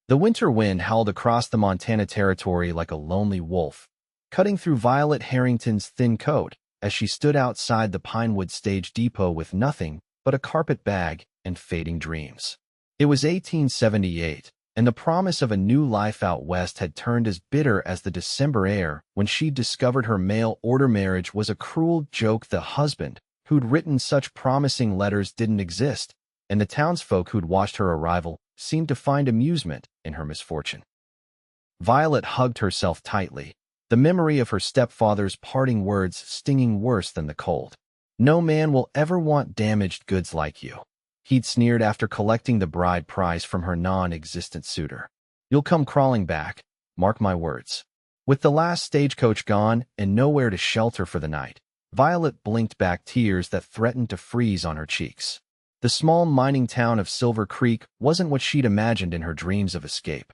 The winter wind howled across the Montana territory like a lonely wolf, cutting through Violet Harrington's thin coat as she stood outside the Pinewood Stage Depot with nothing but a carpet bag and fading dreams. It was 1878, and the promise of a new life out west had turned as bitter as the December air when she discovered her mail-order marriage was a cruel joke. The husband who'd written such promising letters didn't exist, and the townsfolk who'd watched her arrival seemed to find amusement in her misfortune. Violet hugged herself tightly, the memory of her stepfather's parting words stinging worse than the cold. "No man will ever want damaged goods like you," he'd sneered after collecting the bride price from her non-existent suitor. "You'll come crawling back, mark my words." With the last stagecoach gone and nowhere to shelter for the night, Violet blinked back tears that threatened to freeze on her cheeks. The small mining town of Silver Creek wasn't what she'd imagined in her dreams of escape.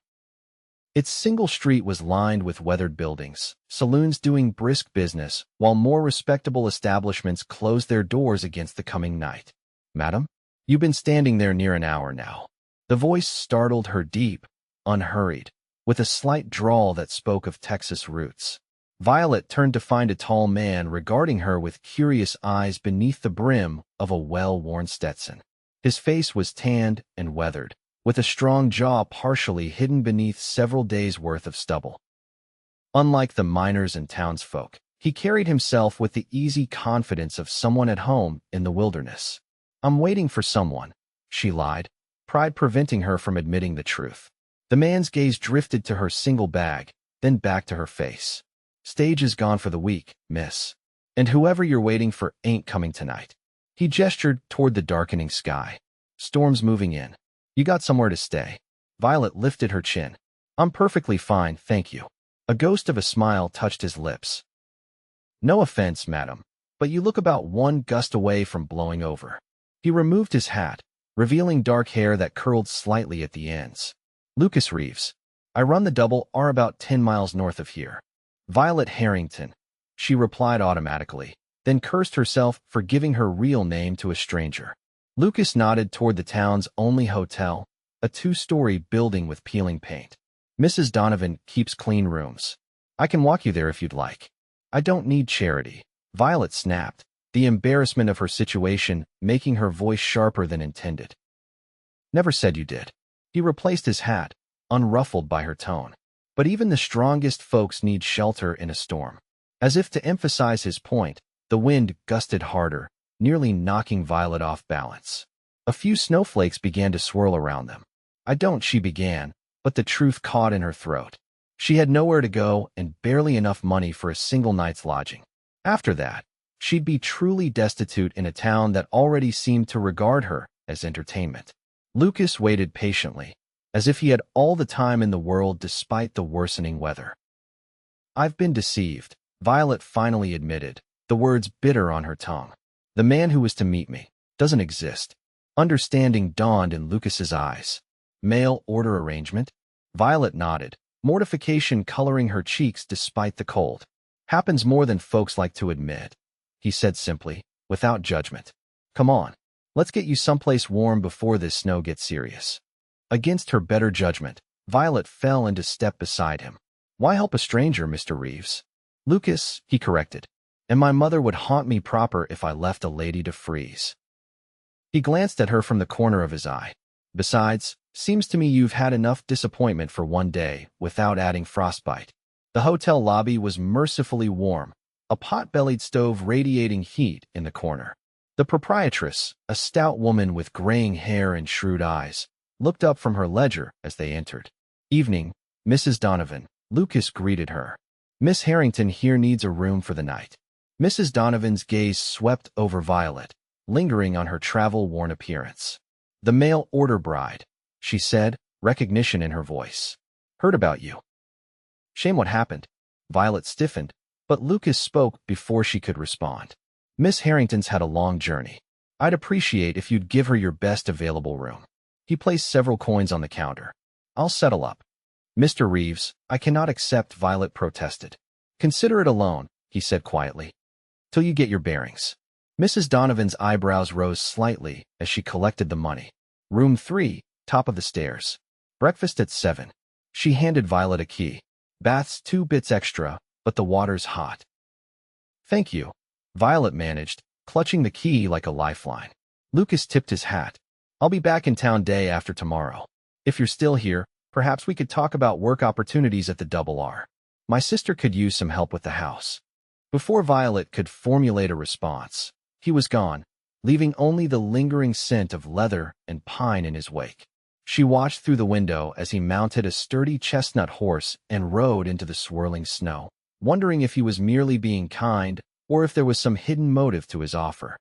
Its single street was lined with weathered buildings, saloons doing brisk business, while more respectable establishments closed their doors against the coming night. "Madam, you've been standing there near an hour now." The voice startled her deep, unhurried, with a slight drawl that spoke of Texas roots. Violet turned to find a tall man regarding her with curious eyes beneath the brim of a well-worn Stetson. His face was tanned and weathered, with a strong jaw partially hidden beneath several days' worth of stubble. Unlike the miners and townsfolk, he carried himself with the easy confidence of someone at home in the wilderness. "I'm waiting for someone," she lied, pride preventing her from admitting the truth. The man's gaze drifted to her single bag, then back to her face. "Stage is gone for the week, miss. And whoever you're waiting for ain't coming tonight." He gestured toward the darkening sky. "Storm's moving in. You got somewhere to stay." Violet lifted her chin. "I'm perfectly fine, thank you." A ghost of a smile touched his lips. "No offense, madam, but you look about one gust away from blowing over." He removed his hat, revealing dark hair that curled slightly at the ends. "Lucas Reeves. I run the double R about 10 miles north of here." "Violet Harrington," she replied automatically, then cursed herself for giving her real name to a stranger. Lucas nodded toward the town's only hotel, a 2-story building with peeling paint. "Mrs. Donovan keeps clean rooms. I can walk you there if you'd like." "I don't need charity," Violet snapped, the embarrassment of her situation making her voice sharper than intended. "Never said you did." He replaced his hat, unruffled by her tone. "But even the strongest folks need shelter in a storm." As if to emphasize his point, the wind gusted harder, nearly knocking Violet off balance. A few snowflakes began to swirl around them. "I don't," she began, but the truth caught in her throat. She had nowhere to go and barely enough money for a single night's lodging. After that, she'd be truly destitute in a town that already seemed to regard her as entertainment. Lucas waited patiently, as if he had all the time in the world despite the worsening weather. "I've been deceived," Violet finally admitted, the words bitter on her tongue. "The man who was to meet me doesn't exist." Understanding dawned in Lucas's eyes. "Mail order arrangement?" Violet nodded, mortification coloring her cheeks despite the cold. "Happens more than folks like to admit," he said simply, without judgment. "Come on, let's get you someplace warm before this snow gets serious." Against her better judgment, Violet fell into step beside him. "Why help a stranger, Mr. Reeves?" "Lucas," he corrected. "And my mother would haunt me proper if I left a lady to freeze." He glanced at her from the corner of his eye. "Besides, seems to me you've had enough disappointment for one day without adding frostbite." The hotel lobby was mercifully warm, a pot-bellied stove radiating heat in the corner. The proprietress, a stout woman with graying hair and shrewd eyes, looked up from her ledger as they entered. "Evening, Mrs. Donovan," Lucas greeted her. "Miss Harrington here needs a room for the night." Mrs. Donovan's gaze swept over Violet, lingering on her travel-worn appearance. "The mail-order bride," she said, recognition in her voice. "Heard about you." "Shame what happened." Violet stiffened, but Lucas spoke before she could respond. "Miss Harrington's had a long journey. I'd appreciate if you'd give her your best available room." He placed several coins on the counter. "I'll settle up." "Mr. Reeves, I cannot accept," Violet protested. "Consider it a loan," he said quietly, "till you get your bearings." Mrs. Donovan's eyebrows rose slightly as she collected the money. "Room 3, top of the stairs." Breakfast at 7. She handed Violet a key. Bath's 2 bits extra, but the water's hot. Thank you. Violet managed, clutching the key like a lifeline. Lucas tipped his hat. I'll be back in town day after tomorrow. If you're still here, perhaps we could talk about work opportunities at the Double R. My sister could use some help with the house. Before Violet could formulate a response, he was gone, leaving only the lingering scent of leather and pine in his wake. She watched through the window as he mounted a sturdy chestnut horse and rode into the swirling snow, wondering if he was merely being kind or if there was some hidden motive to his offer.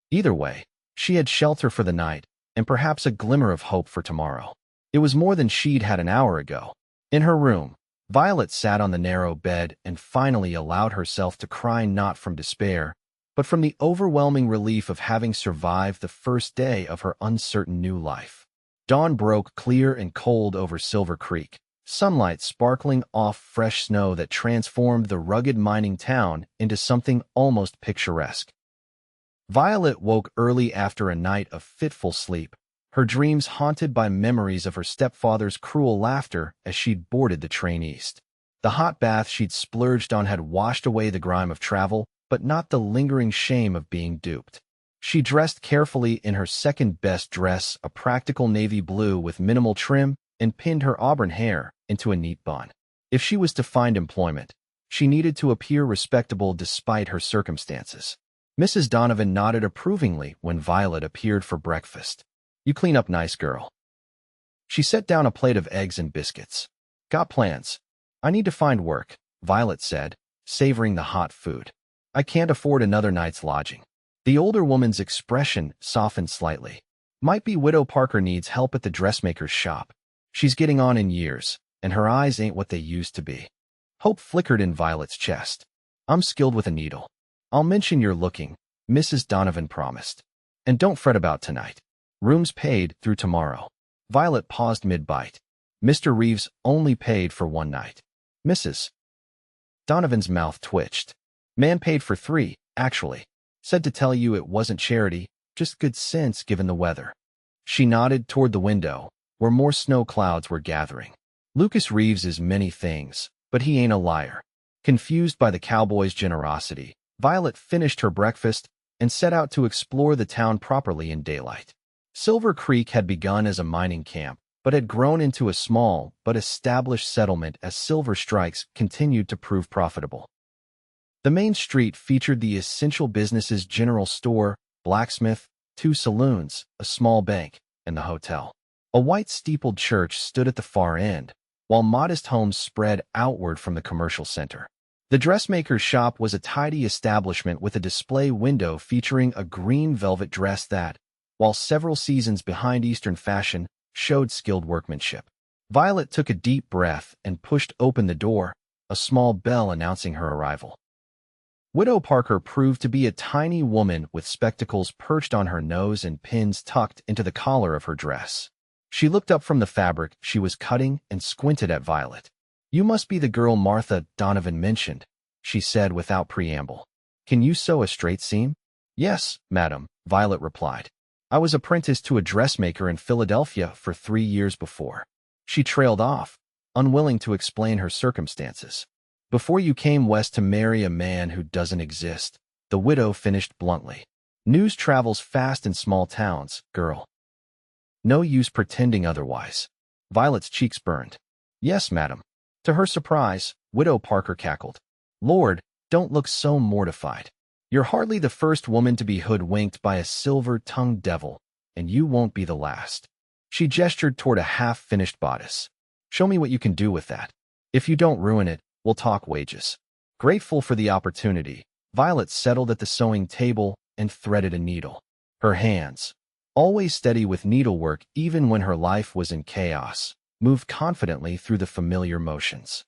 Either way, she had shelter for the night and perhaps a glimmer of hope for tomorrow. It was more than she'd had an hour ago. In her room, Violet sat on the narrow bed and finally allowed herself to cry not from despair, but from the overwhelming relief of having survived the first day of her uncertain new life. Dawn broke clear and cold over Silver Creek, sunlight sparkling off fresh snow that transformed the rugged mining town into something almost picturesque. Violet woke early after a night of fitful sleep, her dreams haunted by memories of her stepfather's cruel laughter as she'd boarded the train east. The hot bath she'd splurged on had washed away the grime of travel, but not the lingering shame of being duped. She dressed carefully in her second-best dress, a practical navy blue with minimal trim, and pinned her auburn hair into a neat bun. If she was to find employment, she needed to appear respectable despite her circumstances. Mrs. Donovan nodded approvingly when Violet appeared for breakfast. You clean up nice, girl. She set down a plate of eggs and biscuits. Got plans? I need to find work, Violet said, savoring the hot food. I can't afford another night's lodging. The older woman's expression softened slightly. Might be Widow Parker needs help at the dressmaker's shop. She's getting on in years, and her eyes ain't what they used to be. Hope flickered in Violet's chest. I'm skilled with a needle. I'll mention you're looking, Mrs. Donovan promised. And don't fret about tonight. Rooms paid through tomorrow. Violet paused mid-bite. Mr. Reeves only paid for one night. Mrs. Donovan's mouth twitched. Man paid for 3, actually. Said to tell you it wasn't charity, just good sense given the weather. She nodded toward the window, where more snow clouds were gathering. Lucas Reeves is many things, but he ain't a liar. Confused by the cowboy's generosity, Violet finished her breakfast and set out to explore the town properly in daylight. Silver Creek had begun as a mining camp, but had grown into a small but established settlement as silver strikes continued to prove profitable. The main street featured the essential businesses general store, blacksmith, 2 saloons, a small bank, and the hotel. A white-steepled church stood at the far end, while modest homes spread outward from the commercial center. The dressmaker's shop was a tidy establishment with a display window featuring a green velvet dress that, while several seasons behind Eastern fashion, showed skilled workmanship. Violet took a deep breath and pushed open the door, a small bell announcing her arrival. Widow Parker proved to be a tiny woman with spectacles perched on her nose and pins tucked into the collar of her dress. She looked up from the fabric she was cutting and squinted at Violet. You must be the girl Martha Donovan mentioned, she said without preamble. Can you sew a straight seam? Yes, madam, Violet replied. I was apprenticed to a dressmaker in Philadelphia for 3 years before. She trailed off, unwilling to explain her circumstances. Before you came west to marry a man who doesn't exist, the widow finished bluntly. News travels fast in small towns, girl. No use pretending otherwise. Violet's cheeks burned. Yes, madam. To her surprise, Widow Parker cackled. Lord, don't look so mortified. You're hardly the first woman to be hoodwinked by a silver-tongued devil, and you won't be the last. She gestured toward a half-finished bodice. Show me what you can do with that. If you don't ruin it, we'll talk wages. Grateful for the opportunity, Violet settled at the sewing table and threaded a needle. Her hands, always steady with needlework even when her life was in chaos, moved confidently through the familiar motions.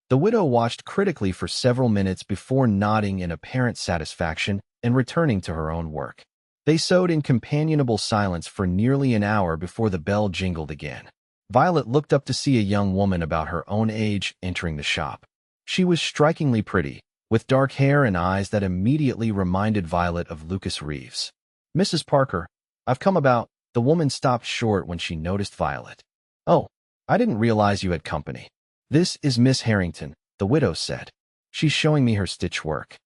The widow watched critically for several minutes before nodding in apparent satisfaction and returning to her own work. They sewed in companionable silence for nearly an hour before the bell jingled again. Violet looked up to see a young woman about her own age entering the shop. She was strikingly pretty, with dark hair and eyes that immediately reminded Violet of Lucas Reeves. Mrs. Parker, I've come about. The woman stopped short when she noticed Violet. Oh, I didn't realize you had company. This is Miss Harrington, the widow said. She's showing me her stitch work.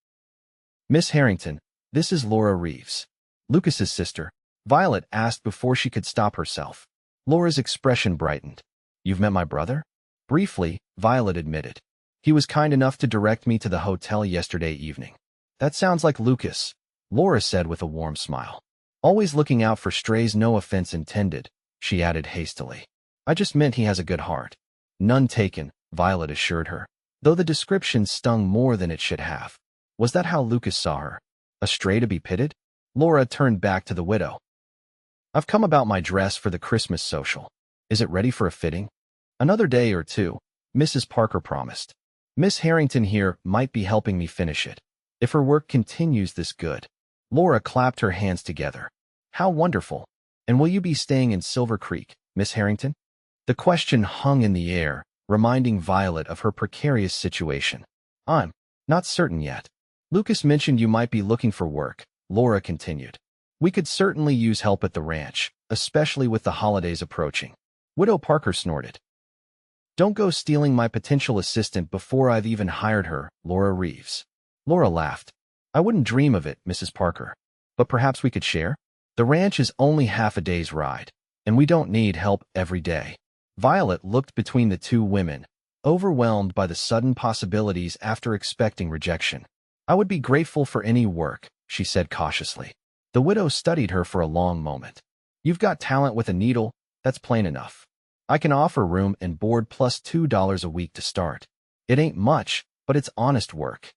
Miss Harrington, this is Laura Reeves, Lucas's sister, Violet asked before she could stop herself. Laura's expression brightened. You've met my brother? Briefly, Violet admitted. He was kind enough to direct me to the hotel yesterday evening. That sounds like Lucas, Laura said with a warm smile. Always looking out for strays, no offense intended, she added hastily. I just meant he has a good heart. None taken, Violet assured her, though the description stung more than it should have. Was that how Lucas saw her? A stray to be pitied? Laura turned back to the widow. I've come about my dress for the Christmas social. Is it ready for a fitting? Another day or two, Mrs. Parker promised. Miss Harrington here might be helping me finish it. If her work continues this good. Laura clapped her hands together. How wonderful. And will you be staying in Silver Creek, Miss Harrington? The question hung in the air, reminding Violet of her precarious situation. I'm not certain yet. Lucas mentioned you might be looking for work, Laura continued. We could certainly use help at the ranch, especially with the holidays approaching. Widow Parker snorted. Don't go stealing my potential assistant before I've even hired her, Laura Reeves. Laura laughed. I wouldn't dream of it, Mrs. Parker. But perhaps we could share? The ranch is only half a day's ride, and we don't need help every day. Violet looked between the two women, overwhelmed by the sudden possibilities after expecting rejection. I would be grateful for any work, she said cautiously. The widow studied her for a long moment. You've got talent with a needle, that's plain enough. I can offer room and board plus $2 a week to start. It ain't much, but it's honest work.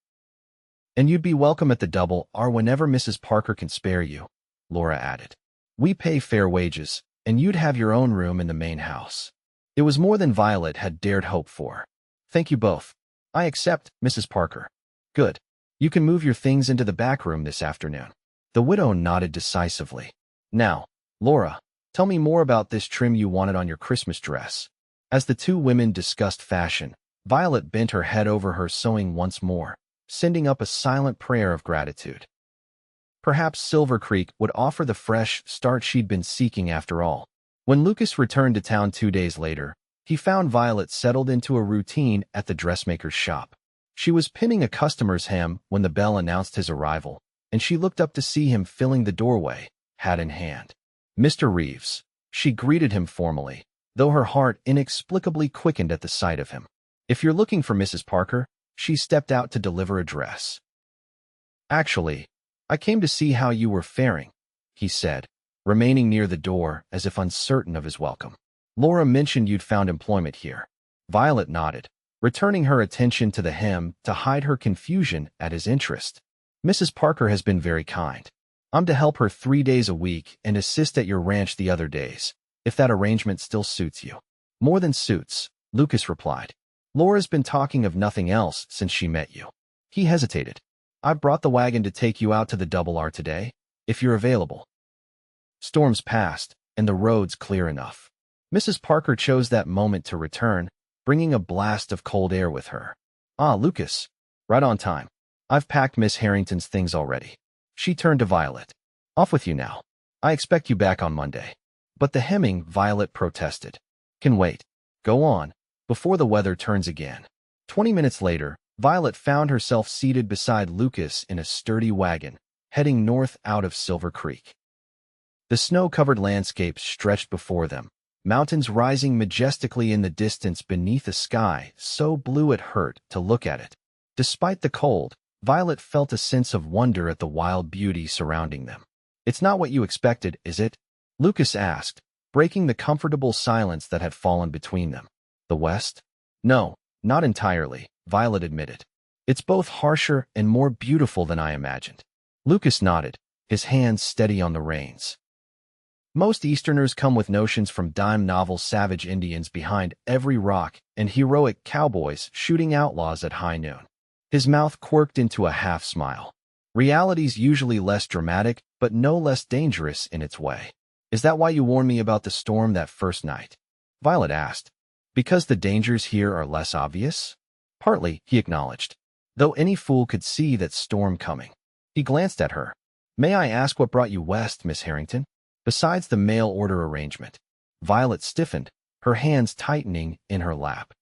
And you'd be welcome at the Double R whenever Mrs. Parker can spare you, Laura added. We pay fair wages, and you'd have your own room in the main house. It was more than Violet had dared hope for. Thank you both. I accept, Mrs. Parker. Good. You can move your things into the back room this afternoon. The widow nodded decisively. Now, Laura, tell me more about this trim you wanted on your Christmas dress. As the two women discussed fashion, Violet bent her head over her sewing once more, sending up a silent prayer of gratitude. Perhaps Silver Creek would offer the fresh start she'd been seeking after all. When Lucas returned to town 2 days later, he found Violet settled into a routine at the dressmaker's shop. She was pinning a customer's hem when the bell announced his arrival, and she looked up to see him filling the doorway, hat in hand. Mr. Reeves, she greeted him formally, though her heart inexplicably quickened at the sight of him. If you're looking for Mrs. Parker, she stepped out to deliver a dress. Actually, I came to see how you were faring, he said, remaining near the door as if uncertain of his welcome. Laura mentioned you'd found employment here. Violet nodded, returning her attention to the hem to hide her confusion at his interest. Mrs. Parker has been very kind. I'm to help her 3 days a week and assist at your ranch the other days, if that arrangement still suits you. More than suits, Lucas replied. Laura's been talking of nothing else since she met you. He hesitated. I brought the wagon to take you out to the Double R today, if you're available. Storms passed, and the roads clear enough. Mrs. Parker chose that moment to return, bringing a blast of cold air with her. Ah, Lucas. Right on time. I've packed Miss Harrington's things already. She turned to Violet. Off with you now. I expect you back on Monday. But the hemming, Violet protested. Can wait. Go on, before the weather turns again. 20 minutes later, Violet found herself seated beside Lucas in a sturdy wagon, heading north out of Silver Creek. The snow-covered landscape stretched before them, mountains rising majestically in the distance beneath a sky so blue it hurt to look at it. Despite the cold, Violet felt a sense of wonder at the wild beauty surrounding them. It's not what you expected, is it? Lucas asked, breaking the comfortable silence that had fallen between them. The West? No, not entirely, Violet admitted. It's both harsher and more beautiful than I imagined. Lucas nodded, his hands steady on the reins. Most Easterners come with notions from dime novel savage Indians behind every rock and heroic cowboys shooting outlaws at high noon. His mouth quirked into a half-smile. Reality's usually less dramatic, but no less dangerous in its way. Is that why you warned me about the storm that first night? Violet asked. Because the dangers here are less obvious? Partly, he acknowledged, though any fool could see that storm coming. He glanced at her. May I ask what brought you west, Miss Harrington? Besides the mail order arrangement. Violet stiffened, her hands tightening in her lap.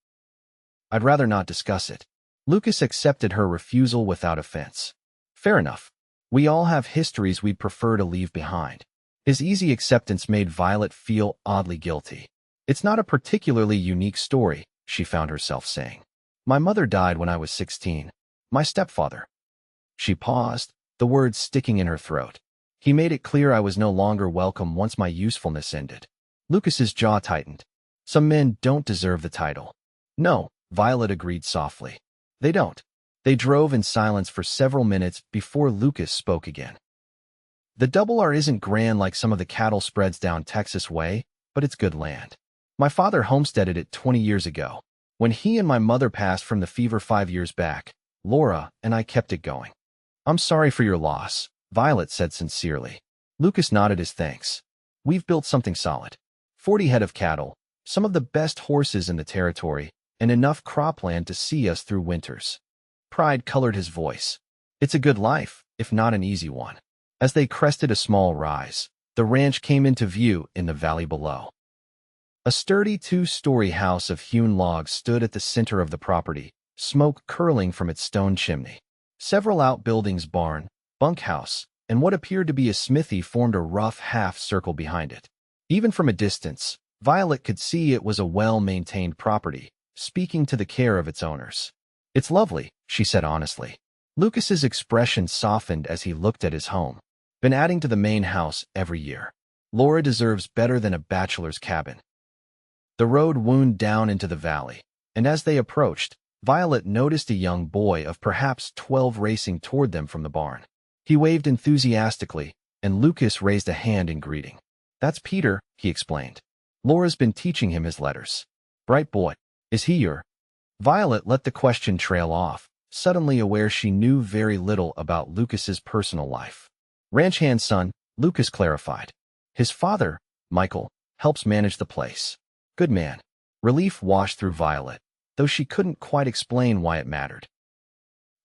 I'd rather not discuss it. Lucas accepted her refusal without offense. Fair enough. We all have histories we'd prefer to leave behind. His easy acceptance made Violet feel oddly guilty. It's not a particularly unique story, she found herself saying. My mother died when I was 16. My stepfather. She paused, the words sticking in her throat. He made it clear I was no longer welcome once my usefulness ended. Lucas's jaw tightened. Some men don't deserve the title. No, Violet agreed softly. They don't. They drove in silence for several minutes before Lucas spoke again. The Double R isn't grand like some of the cattle spreads down Texas way, but it's good land. My father homesteaded it 20 years ago. When he and my mother passed from the fever 5 years back, Laura and I kept it going. I'm sorry for your loss, Violet said sincerely. Lucas nodded his thanks. We've built something solid. 40 head of cattle, some of the best horses in the territory, and enough cropland to see us through winters. Pride colored his voice. It's a good life, if not an easy one. As they crested a small rise, the ranch came into view in the valley below. A sturdy 2-story house of hewn logs stood at the center of the property, smoke curling from its stone chimney. Several outbuildings, barn, bunkhouse, and what appeared to be a smithy formed a rough half-circle behind it. Even from a distance, Violet could see it was a well-maintained property, speaking to the care of its owners. It's lovely, she said honestly. Lucas's expression softened as he looked at his home. Been adding to the main house every year. Laura deserves better than a bachelor's cabin. The road wound down into the valley, and as they approached, Violet noticed a young boy of perhaps 12 racing toward them from the barn. He waved enthusiastically, and Lucas raised a hand in greeting. That's Peter, he explained. Laura's been teaching him his letters. Bright boy. Is he your? Violet let the question trail off, suddenly aware she knew very little about Lucas's personal life. Ranch hand son, Lucas clarified. His father, Michael, helps manage the place. Good man. Relief washed through Violet, though she couldn't quite explain why it mattered.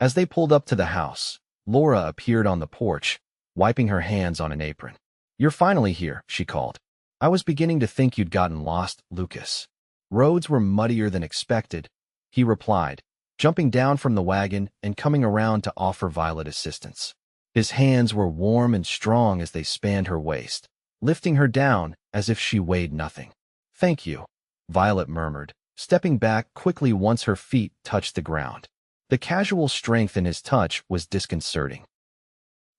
As they pulled up to the house, Laura appeared on the porch, wiping her hands on an apron. You're finally here, she called. I was beginning to think you'd gotten lost, Lucas. Roads were muddier than expected, he replied, jumping down from the wagon and coming around to offer Violet assistance. His hands were warm and strong as they spanned her waist, lifting her down as if she weighed nothing. Thank you, Violet murmured, stepping back quickly once her feet touched the ground. The casual strength in his touch was disconcerting.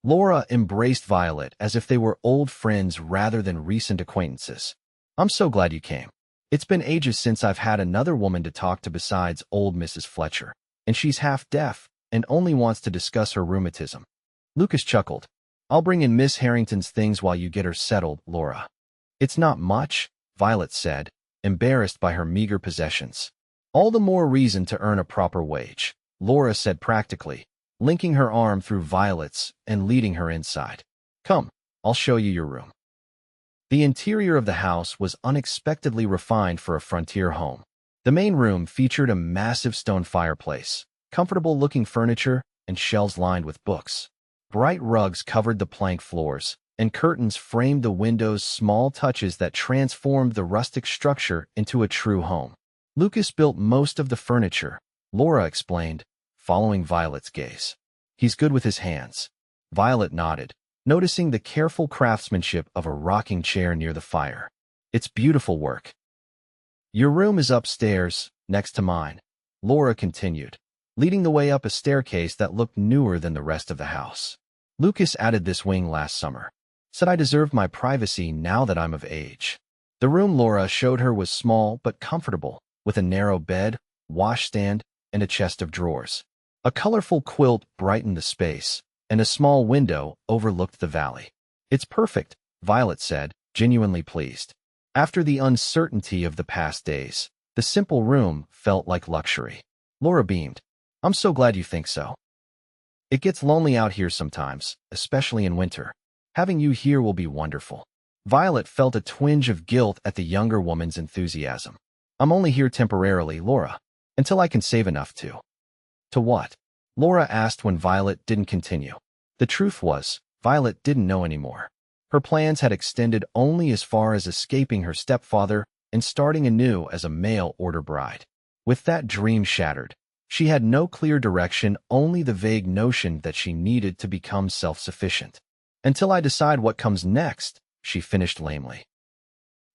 Laura embraced Violet as if they were old friends rather than recent acquaintances. I'm so glad you came. It's been ages since I've had another woman to talk to besides old Mrs. Fletcher, and she's half deaf and only wants to discuss her rheumatism. Lucas chuckled. I'll bring in Miss Harrington's things while you get her settled, Laura. It's not much, Violet said, embarrassed by her meager possessions. All the more reason to earn a proper wage, Laura said practically, linking her arm through Violet's and leading her inside. Come, I'll show you your room. The interior of the house was unexpectedly refined for a frontier home. The main room featured a massive stone fireplace, comfortable-looking furniture, and shelves lined with books. Bright rugs covered the plank floors, and curtains framed the windows, small touches that transformed the rustic structure into a true home. Lucas built most of the furniture, Laura explained, following Violet's gaze. He's good with his hands. Violet nodded, noticing the careful craftsmanship of a rocking chair near the fire. It's beautiful work. Your room is upstairs, next to mine, Laura continued, leading the way up a staircase that looked newer than the rest of the house. Lucas added this wing last summer. Said I deserved my privacy now that I'm of age. The room Laura showed her was small but comfortable, with a narrow bed, washstand, and a chest of drawers. A colorful quilt brightened the space, and a small window overlooked the valley. It's perfect, Violet said, genuinely pleased. After the uncertainty of the past days, the simple room felt like luxury. Laura beamed. I'm so glad you think so. It gets lonely out here sometimes, especially in winter. Having you here will be wonderful. Violet felt a twinge of guilt at the younger woman's enthusiasm. I'm only here temporarily, Laura, until I can save enough to. To what? Laura asked when Violet didn't continue. The truth was, Violet didn't know anymore. Her plans had extended only as far as escaping her stepfather and starting anew as a mail-order bride. With that dream shattered, she had no clear direction, only the vague notion that she needed to become self-sufficient. Until I decide what comes next, she finished lamely.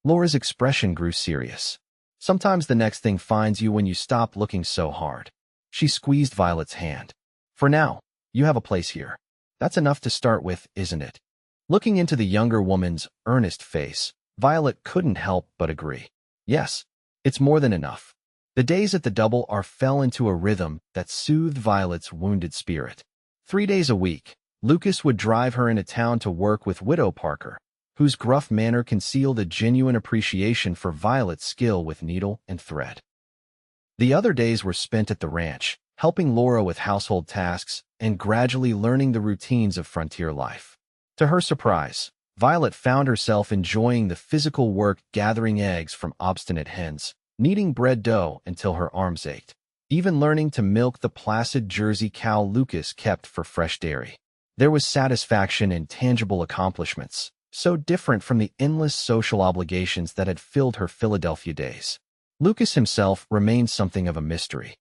Laura's expression grew serious. Sometimes the next thing finds you when you stop looking so hard. She squeezed Violet's hand. For now, you have a place here. That's enough to start with, isn't it? Looking into the younger woman's earnest face, Violet couldn't help but agree. Yes, it's more than enough. The days at the Double R fell into a rhythm that soothed Violet's wounded spirit. 3 days a week, Lucas would drive her into town to work with Widow Parker, whose gruff manner concealed a genuine appreciation for Violet's skill with needle and thread. The other days were spent at the ranch, helping Laura with household tasks and gradually learning the routines of frontier life. To her surprise, Violet found herself enjoying the physical work gathering eggs from obstinate hens, kneading bread dough until her arms ached, even learning to milk the placid Jersey cow Lucas kept for fresh dairy. There was satisfaction in tangible accomplishments, so different from the endless social obligations that had filled her Philadelphia days. Lucas himself remained something of a mystery.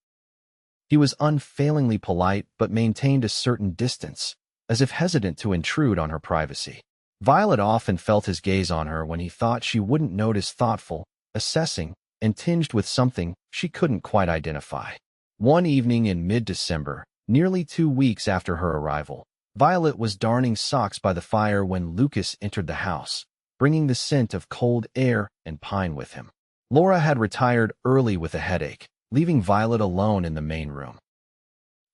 He was unfailingly polite but maintained a certain distance, as if hesitant to intrude on her privacy. Violet often felt his gaze on her when he thought she wouldn't notice, thoughtful, assessing, and tinged with something she couldn't quite identify. One evening in mid-December, nearly 2 weeks after her arrival, Violet was darning socks by the fire when Lucas entered the house, bringing the scent of cold air and pine with him. Laura had retired early with a headache, leaving Violet alone in the main room.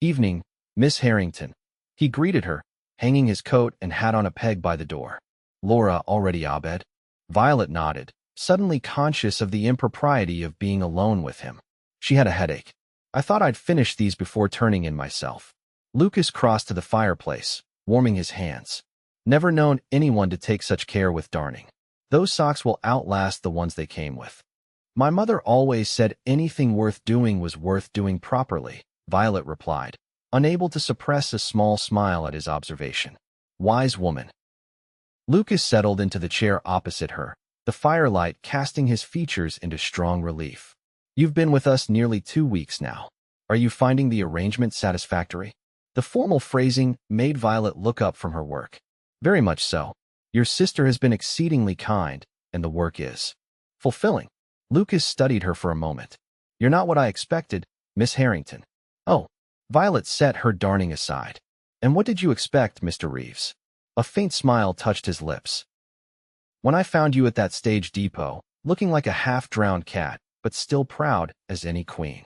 "Evening, Miss Harrington." He greeted her, hanging his coat and hat on a peg by the door. "Laura already abed?" Violet nodded, suddenly conscious of the impropriety of being alone with him. She had a headache. "I thought I'd finish these before turning in myself." Lucas crossed to the fireplace, warming his hands. "Never known anyone to take such care with darning. Those socks will outlast the ones they came with." "My mother always said anything worth doing was worth doing properly," Violet replied, unable to suppress a small smile at his observation. "Wise woman." Lucas settled into the chair opposite her, the firelight casting his features into strong relief. "You've been with us nearly 2 weeks now. Are you finding the arrangement satisfactory?" The formal phrasing made Violet look up from her work. "Very much so. Your sister has been exceedingly kind, and the work is fulfilling." Lucas studied her for a moment. "You're not what I expected, Miss Harrington." "Oh." Violet set her darning aside. "And what did you expect, Mr. Reeves?" A faint smile touched his lips. "When I found you at that stage depot, looking like a half-drowned cat, but still proud as any queen,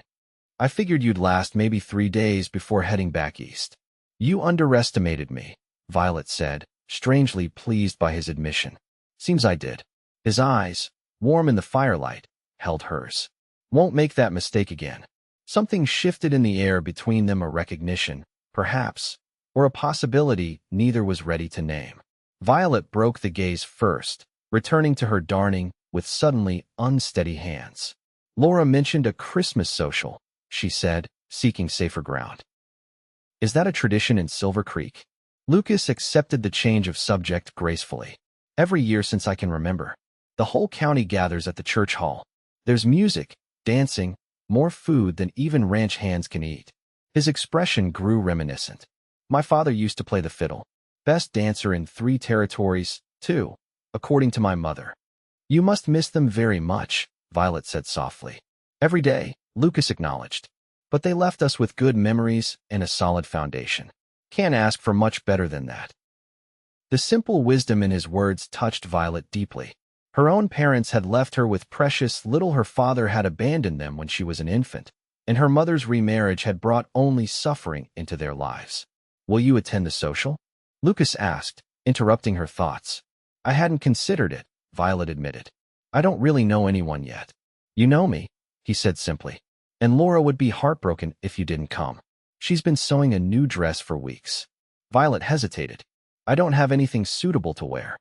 I figured you'd last maybe 3 days before heading back east." "You underestimated me," Violet said, strangely pleased by his admission. "Seems I did." His eyes, warm in the firelight, held hers. "Won't make that mistake again." Something shifted in the air between them, a recognition, perhaps, or a possibility neither was ready to name. Violet broke the gaze first, returning to her darning with suddenly unsteady hands. "Laura mentioned a Christmas social," she said, seeking safer ground. "Is that a tradition in Silver Creek?" Lucas accepted the change of subject gracefully. "Every year since I can remember. The whole county gathers at the church hall. There's music, dancing, more food than even ranch hands can eat." His expression grew reminiscent. "My father used to play the fiddle. Best dancer in 3 territories, too, according to my mother." "You must miss them very much," Violet said softly. "Every day," Lucas acknowledged. "But they left us with good memories and a solid foundation. Can't ask for much better than that." The simple wisdom in his words touched Violet deeply. Her own parents had left her with precious little. Her father had abandoned them when she was an infant, and her mother's remarriage had brought only suffering into their lives. "Will you attend the social?" Lucas asked, interrupting her thoughts. "I hadn't considered it," Violet admitted. "I don't really know anyone yet." "You know me," he said simply. "And Laura would be heartbroken if you didn't come. She's been sewing a new dress for weeks." Violet hesitated. "I don't have anything suitable to wear."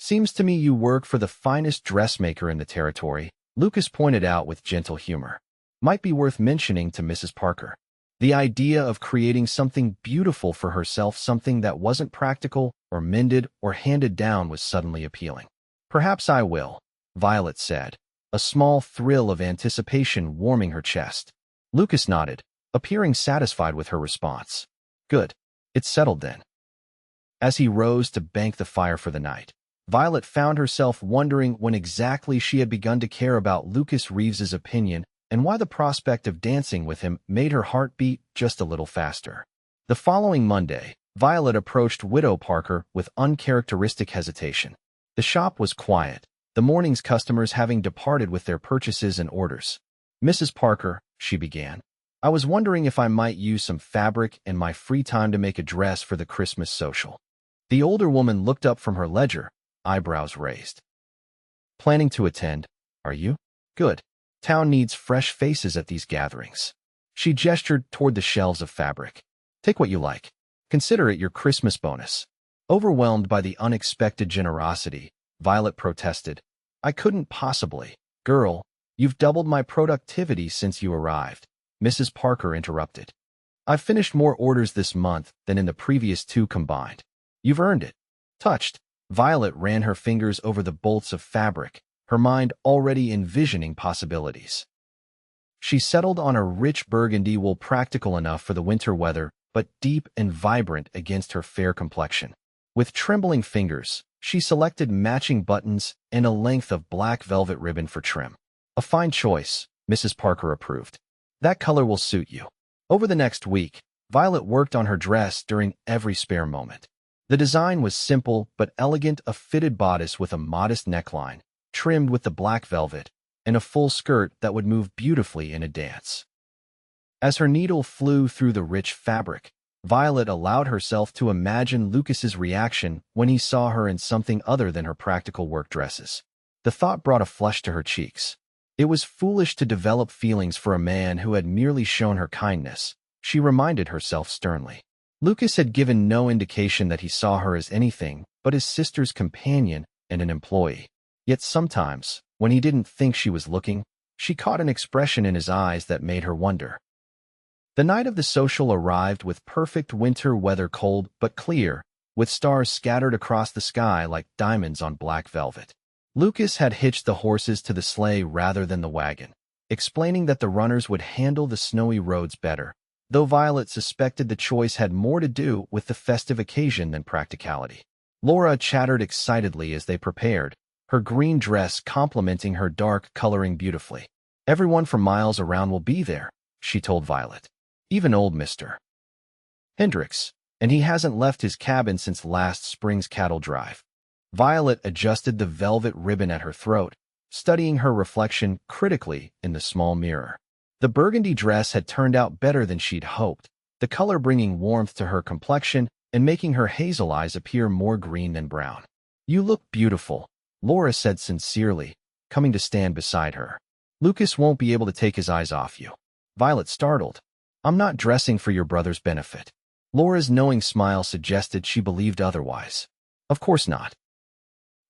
"Seems to me you work for the finest dressmaker in the territory," Lucas pointed out with gentle humor. "Might be worth mentioning to Mrs. Parker." The idea of creating something beautiful for herself, something that wasn't practical or mended or handed down, was suddenly appealing. "Perhaps I will," Violet said, a small thrill of anticipation warming her chest. Lucas nodded, appearing satisfied with her response. Good. It's settled then. As he rose to bank the fire for the night, Violet found herself wondering when exactly she had begun to care about Lucas Reeves's opinion and why the prospect of dancing with him made her heart beat just a little faster. The following Monday, Violet approached Widow Parker with uncharacteristic hesitation. The shop was quiet, the morning's customers having departed with their purchases and orders. Mrs. Parker, she began, I was wondering if I might use some fabric in my free time to make a dress for the Christmas social. The older woman looked up from her ledger, eyebrows raised. Planning to attend, are you? Good. Town needs fresh faces at these gatherings. She gestured toward the shelves of fabric. Take what you like. Consider it your Christmas bonus. Overwhelmed by the unexpected generosity, Violet protested. I couldn't possibly. Girl, you've doubled my productivity since you arrived. Mrs. Parker interrupted. I've finished more orders this month than in the previous 2 combined. You've earned it. Touched, Violet ran her fingers over the bolts of fabric, her mind already envisioning possibilities. She settled on a rich burgundy wool practical enough for the winter weather, but deep and vibrant against her fair complexion. With trembling fingers, she selected matching buttons and a length of black velvet ribbon for trim. A fine choice, Mrs. Parker approved. That color will suit you. Over the next week, Violet worked on her dress during every spare moment. The design was simple but elegant, a fitted bodice with a modest neckline, trimmed with the black velvet, and a full skirt that would move beautifully in a dance. As her needle flew through the rich fabric, Violet allowed herself to imagine Lucas's reaction when he saw her in something other than her practical work dresses. The thought brought a flush to her cheeks. It was foolish to develop feelings for a man who had merely shown her kindness, she reminded herself sternly. Lucas had given no indication that he saw her as anything but his sister's companion and an employee. Yet sometimes, when he didn't think she was looking, she caught an expression in his eyes that made her wonder. The night of the social arrived with perfect winter weather, cold but clear, with stars scattered across the sky like diamonds on black velvet. Lucas had hitched the horses to the sleigh rather than the wagon, explaining that the runners would handle the snowy roads better, though Violet suspected the choice had more to do with the festive occasion than practicality. Laura chattered excitedly as they prepared, her green dress complementing her dark coloring beautifully. Everyone from miles around will be there, she told Violet. Even old Mr. Hendricks, and he hasn't left his cabin since last spring's cattle drive. Violet adjusted the velvet ribbon at her throat, studying her reflection critically in the small mirror. The burgundy dress had turned out better than she'd hoped, the color bringing warmth to her complexion and making her hazel eyes appear more green than brown. You look beautiful, Laura said sincerely, coming to stand beside her. Lucas won't be able to take his eyes off you. Violet startled. I'm not dressing for your brother's benefit. Laura's knowing smile suggested she believed otherwise. Of course not.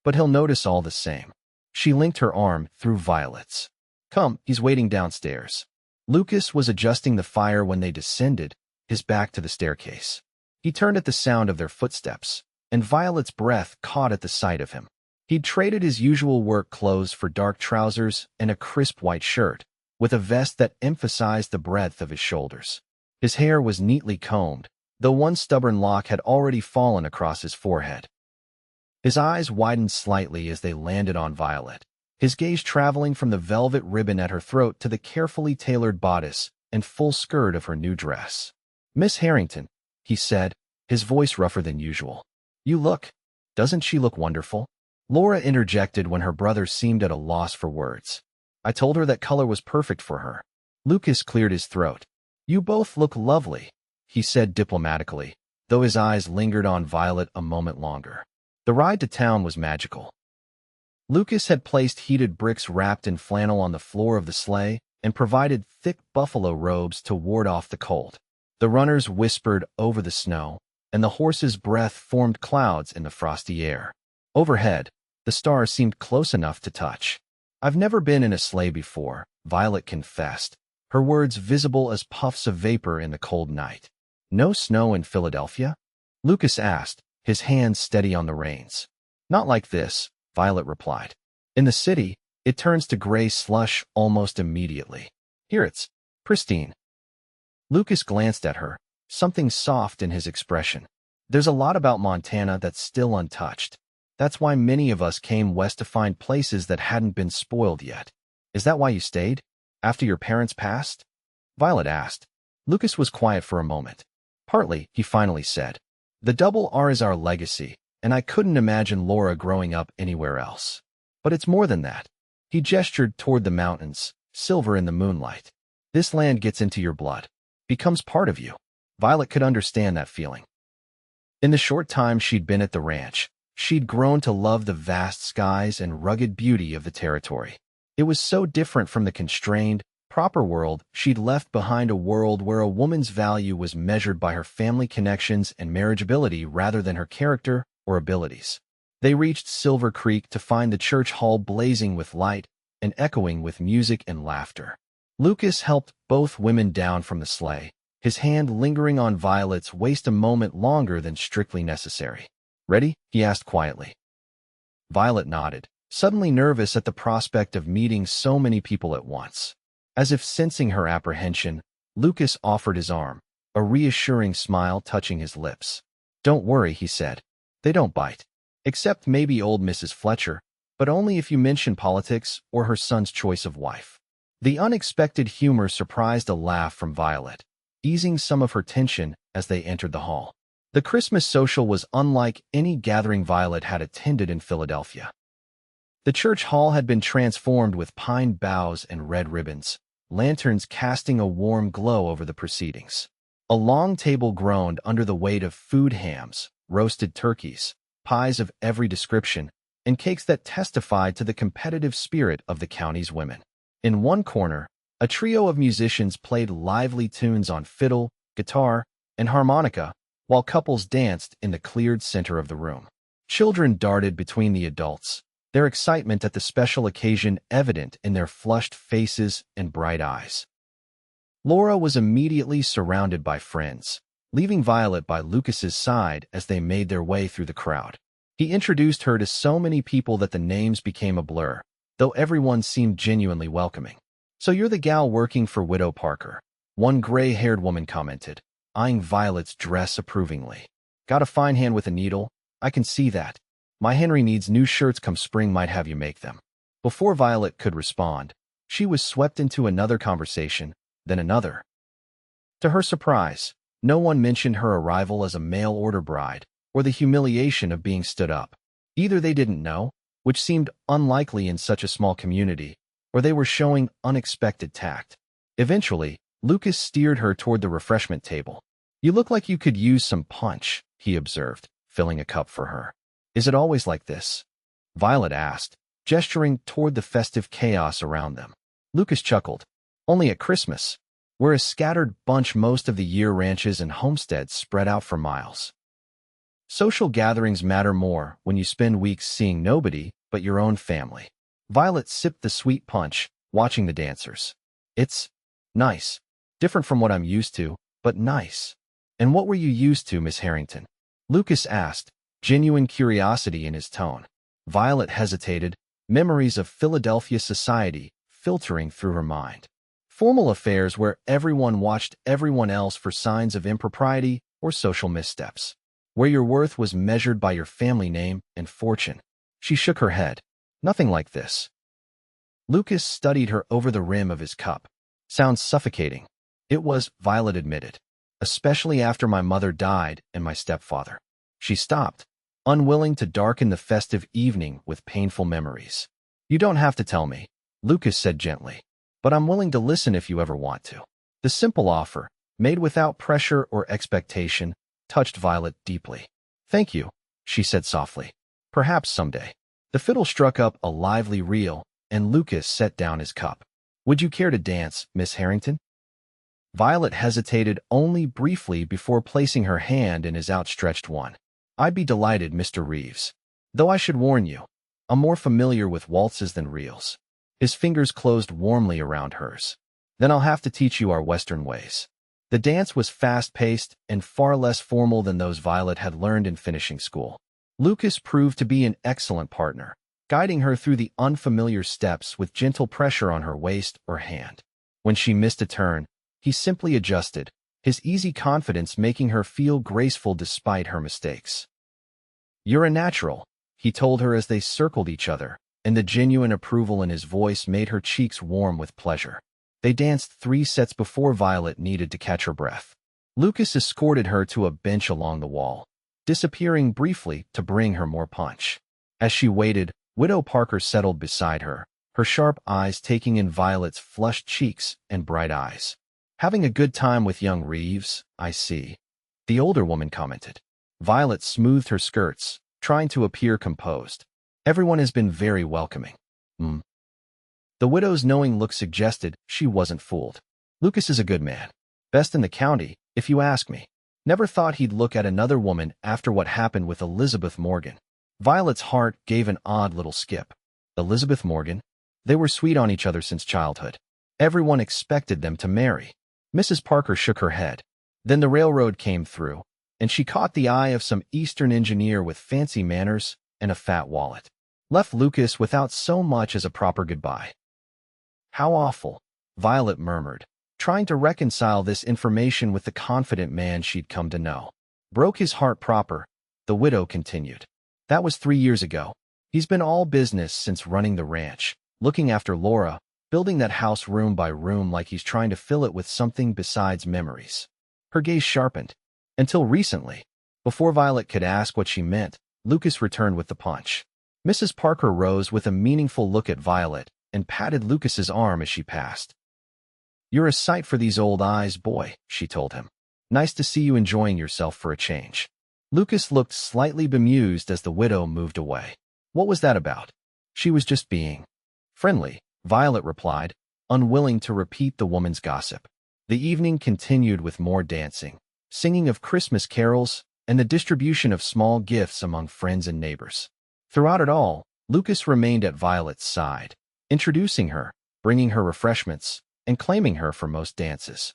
But he'll notice all the same. She linked her arm through Violet's. Come, he's waiting downstairs. Lucas was adjusting the fire when they descended, his back to the staircase. He turned at the sound of their footsteps, and Violet's breath caught at the sight of him. He'd traded his usual work clothes for dark trousers and a crisp white shirt, with a vest that emphasized the breadth of his shoulders. His hair was neatly combed, though one stubborn lock had already fallen across his forehead. His eyes widened slightly as they landed on Violet, his gaze traveling from the velvet ribbon at her throat to the carefully tailored bodice and full skirt of her new dress. Miss Harrington, he said, his voice rougher than usual. Doesn't she look wonderful? Laura interjected when her brother seemed at a loss for words. I told her that color was perfect for her. Lucas cleared his throat. You both look lovely, he said diplomatically, though his eyes lingered on Violet a moment longer. The ride to town was magical. Lucas had placed heated bricks wrapped in flannel on the floor of the sleigh and provided thick buffalo robes to ward off the cold. The runners whispered over the snow, and the horses' breath formed clouds in the frosty air. Overhead, the stars seemed close enough to touch. I've never been in a sleigh before, Violet confessed, her words visible as puffs of vapor in the cold night. No snow in Philadelphia? Lucas asked, his hands steady on the reins. Not like this, Violet replied. In the city, It turns to gray slush almost immediately. Here it's pristine. Lucas glanced at her, something soft in his expression. There's a lot about Montana that's still untouched. That's why many of us came west to find places that hadn't been spoiled yet. Is that why you stayed? After your parents passed? Violet asked. Lucas was quiet for a moment. Partly, he finally said. The double R is our legacy, and I couldn't imagine Laura growing up anywhere else. But it's more than that. He gestured toward the mountains, silver in the moonlight. This land gets into your blood, becomes part of you. Violet could understand that feeling. In the short time she'd been at the ranch, she'd grown to love the vast skies and rugged beauty of the territory. It was so different from the constrained, proper world she'd left behind, a world where a woman's value was measured by her family connections and marriageability rather than her character or abilities. They reached Silver Creek to find the church hall blazing with light and echoing with music and laughter. Lucas helped both women down from the sleigh, his hand lingering on Violet's waist a moment longer than strictly necessary. Ready? He asked quietly. Violet nodded, suddenly nervous at the prospect of meeting so many people at once. As if sensing her apprehension, Lucas offered his arm, a reassuring smile touching his lips. Don't worry, he said. They don't bite. Except maybe old Mrs. Fletcher, but only if you mention politics or her son's choice of wife. The unexpected humor surprised a laugh from Violet, easing some of her tension as they entered the hall. The Christmas social was unlike any gathering Violet had attended in Philadelphia. The church hall had been transformed with pine boughs and red ribbons, lanterns casting a warm glow over the proceedings. A long table groaned under the weight of food, hams, roasted turkeys, pies of every description, and cakes that testified to the competitive spirit of the county's women. In one corner, a trio of musicians played lively tunes on fiddle, guitar, and harmonica, while couples danced in the cleared center of the room. Children darted between the adults, their excitement at the special occasion evident in their flushed faces and bright eyes. Laura was immediately surrounded by friends, leaving Violet by Lucas's side as they made their way through the crowd. He introduced her to so many people that the names became a blur, though everyone seemed genuinely welcoming. So you're the gal working for Widow Parker, one gray-haired woman commented, eyeing Violet's dress approvingly. Got a fine hand with a needle? I can see that. My Henry needs new shirts come spring, might have you make them. Before Violet could respond, she was swept into another conversation, then another. To her surprise, no one mentioned her arrival as a mail-order bride, or the humiliation of being stood up. Either they didn't know, which seemed unlikely in such a small community, or they were showing unexpected tact. Eventually, Lucas steered her toward the refreshment table. You look like you could use some punch, he observed, filling a cup for her. Is it always like this? Violet asked, gesturing toward the festive chaos around them. Lucas chuckled. Only at Christmas. We're a scattered bunch most of the year, ranches and homesteads spread out for miles. Social gatherings matter more when you spend weeks seeing nobody but your own family. Violet sipped the sweet punch, watching the dancers. It's nice. Different from what I'm used to, but nice. And what were you used to, Miss Harrington? Lucas asked, genuine curiosity in his tone. Violet hesitated, memories of Philadelphia society filtering through her mind. Formal affairs where everyone watched everyone else for signs of impropriety or social missteps. Where your worth was measured by your family name and fortune. She shook her head. Nothing like this. Lucas studied her over the rim of his cup. Sounds suffocating. It was, Violet admitted. Especially after my mother died and my stepfather. She stopped, unwilling to darken the festive evening with painful memories. You don't have to tell me, Lucas said gently, but I'm willing to listen if you ever want to. The simple offer, made without pressure or expectation, touched Violet deeply. Thank you, she said softly. Perhaps someday. The fiddle struck up a lively reel, and Lucas set down his cup. Would you care to dance, Miss Harrington? Violet hesitated only briefly before placing her hand in his outstretched one. I'd be delighted, Mr. Reeves. Though I should warn you, I'm more familiar with waltzes than reels. His fingers closed warmly around hers. Then I'll have to teach you our Western ways. The dance was fast-paced and far less formal than those Violet had learned in finishing school. Lucas proved to be an excellent partner, guiding her through the unfamiliar steps with gentle pressure on her waist or hand. When she missed a turn, he simply adjusted, his easy confidence making her feel graceful despite her mistakes. "You're a natural," he told her as they circled each other, and the genuine approval in his voice made her cheeks warm with pleasure. They danced 3 sets before Violet needed to catch her breath. Lucas escorted her to a bench along the wall, disappearing briefly to bring her more punch. As she waited, Widow Parker settled beside her, her sharp eyes taking in Violet's flushed cheeks and bright eyes. "Having a good time with young Reeves, I see," the older woman commented. Violet smoothed her skirts, trying to appear composed. "Everyone has been very welcoming." The widow's knowing look suggested she wasn't fooled. "Lucas is a good man. Best in the county, if you ask me. Never thought he'd look at another woman after what happened with Elizabeth Morgan." Violet's heart gave an odd little skip. Elizabeth Morgan? They were sweet on each other since childhood. Everyone expected them to marry. Mrs. Parker shook her head. Then the railroad came through, and she caught the eye of some Eastern engineer with fancy manners and a fat wallet. Left Lucas without so much as a proper goodbye. "How awful," Violet murmured, trying to reconcile this information with the confident man she'd come to know. "Broke his heart proper," the widow continued. "That was 3 years ago. He's been all business since running the ranch, looking after Laura, building that house room by room like he's trying to fill it with something besides memories." Her gaze sharpened. "Until recently." Before Violet could ask what she meant, Lucas returned with the punch. Mrs. Parker rose with a meaningful look at Violet and patted Lucas's arm as she passed. "You're a sight for these old eyes, boy," she told him. "Nice to see you enjoying yourself for a change." Lucas looked slightly bemused as the widow moved away. What was that about? She was just being friendly, Violet replied, unwilling to repeat the woman's gossip. The evening continued with more dancing, singing of Christmas carols, and the distribution of small gifts among friends and neighbors. Throughout it all, Lucas remained at Violet's side, introducing her, bringing her refreshments, and claiming her for most dances.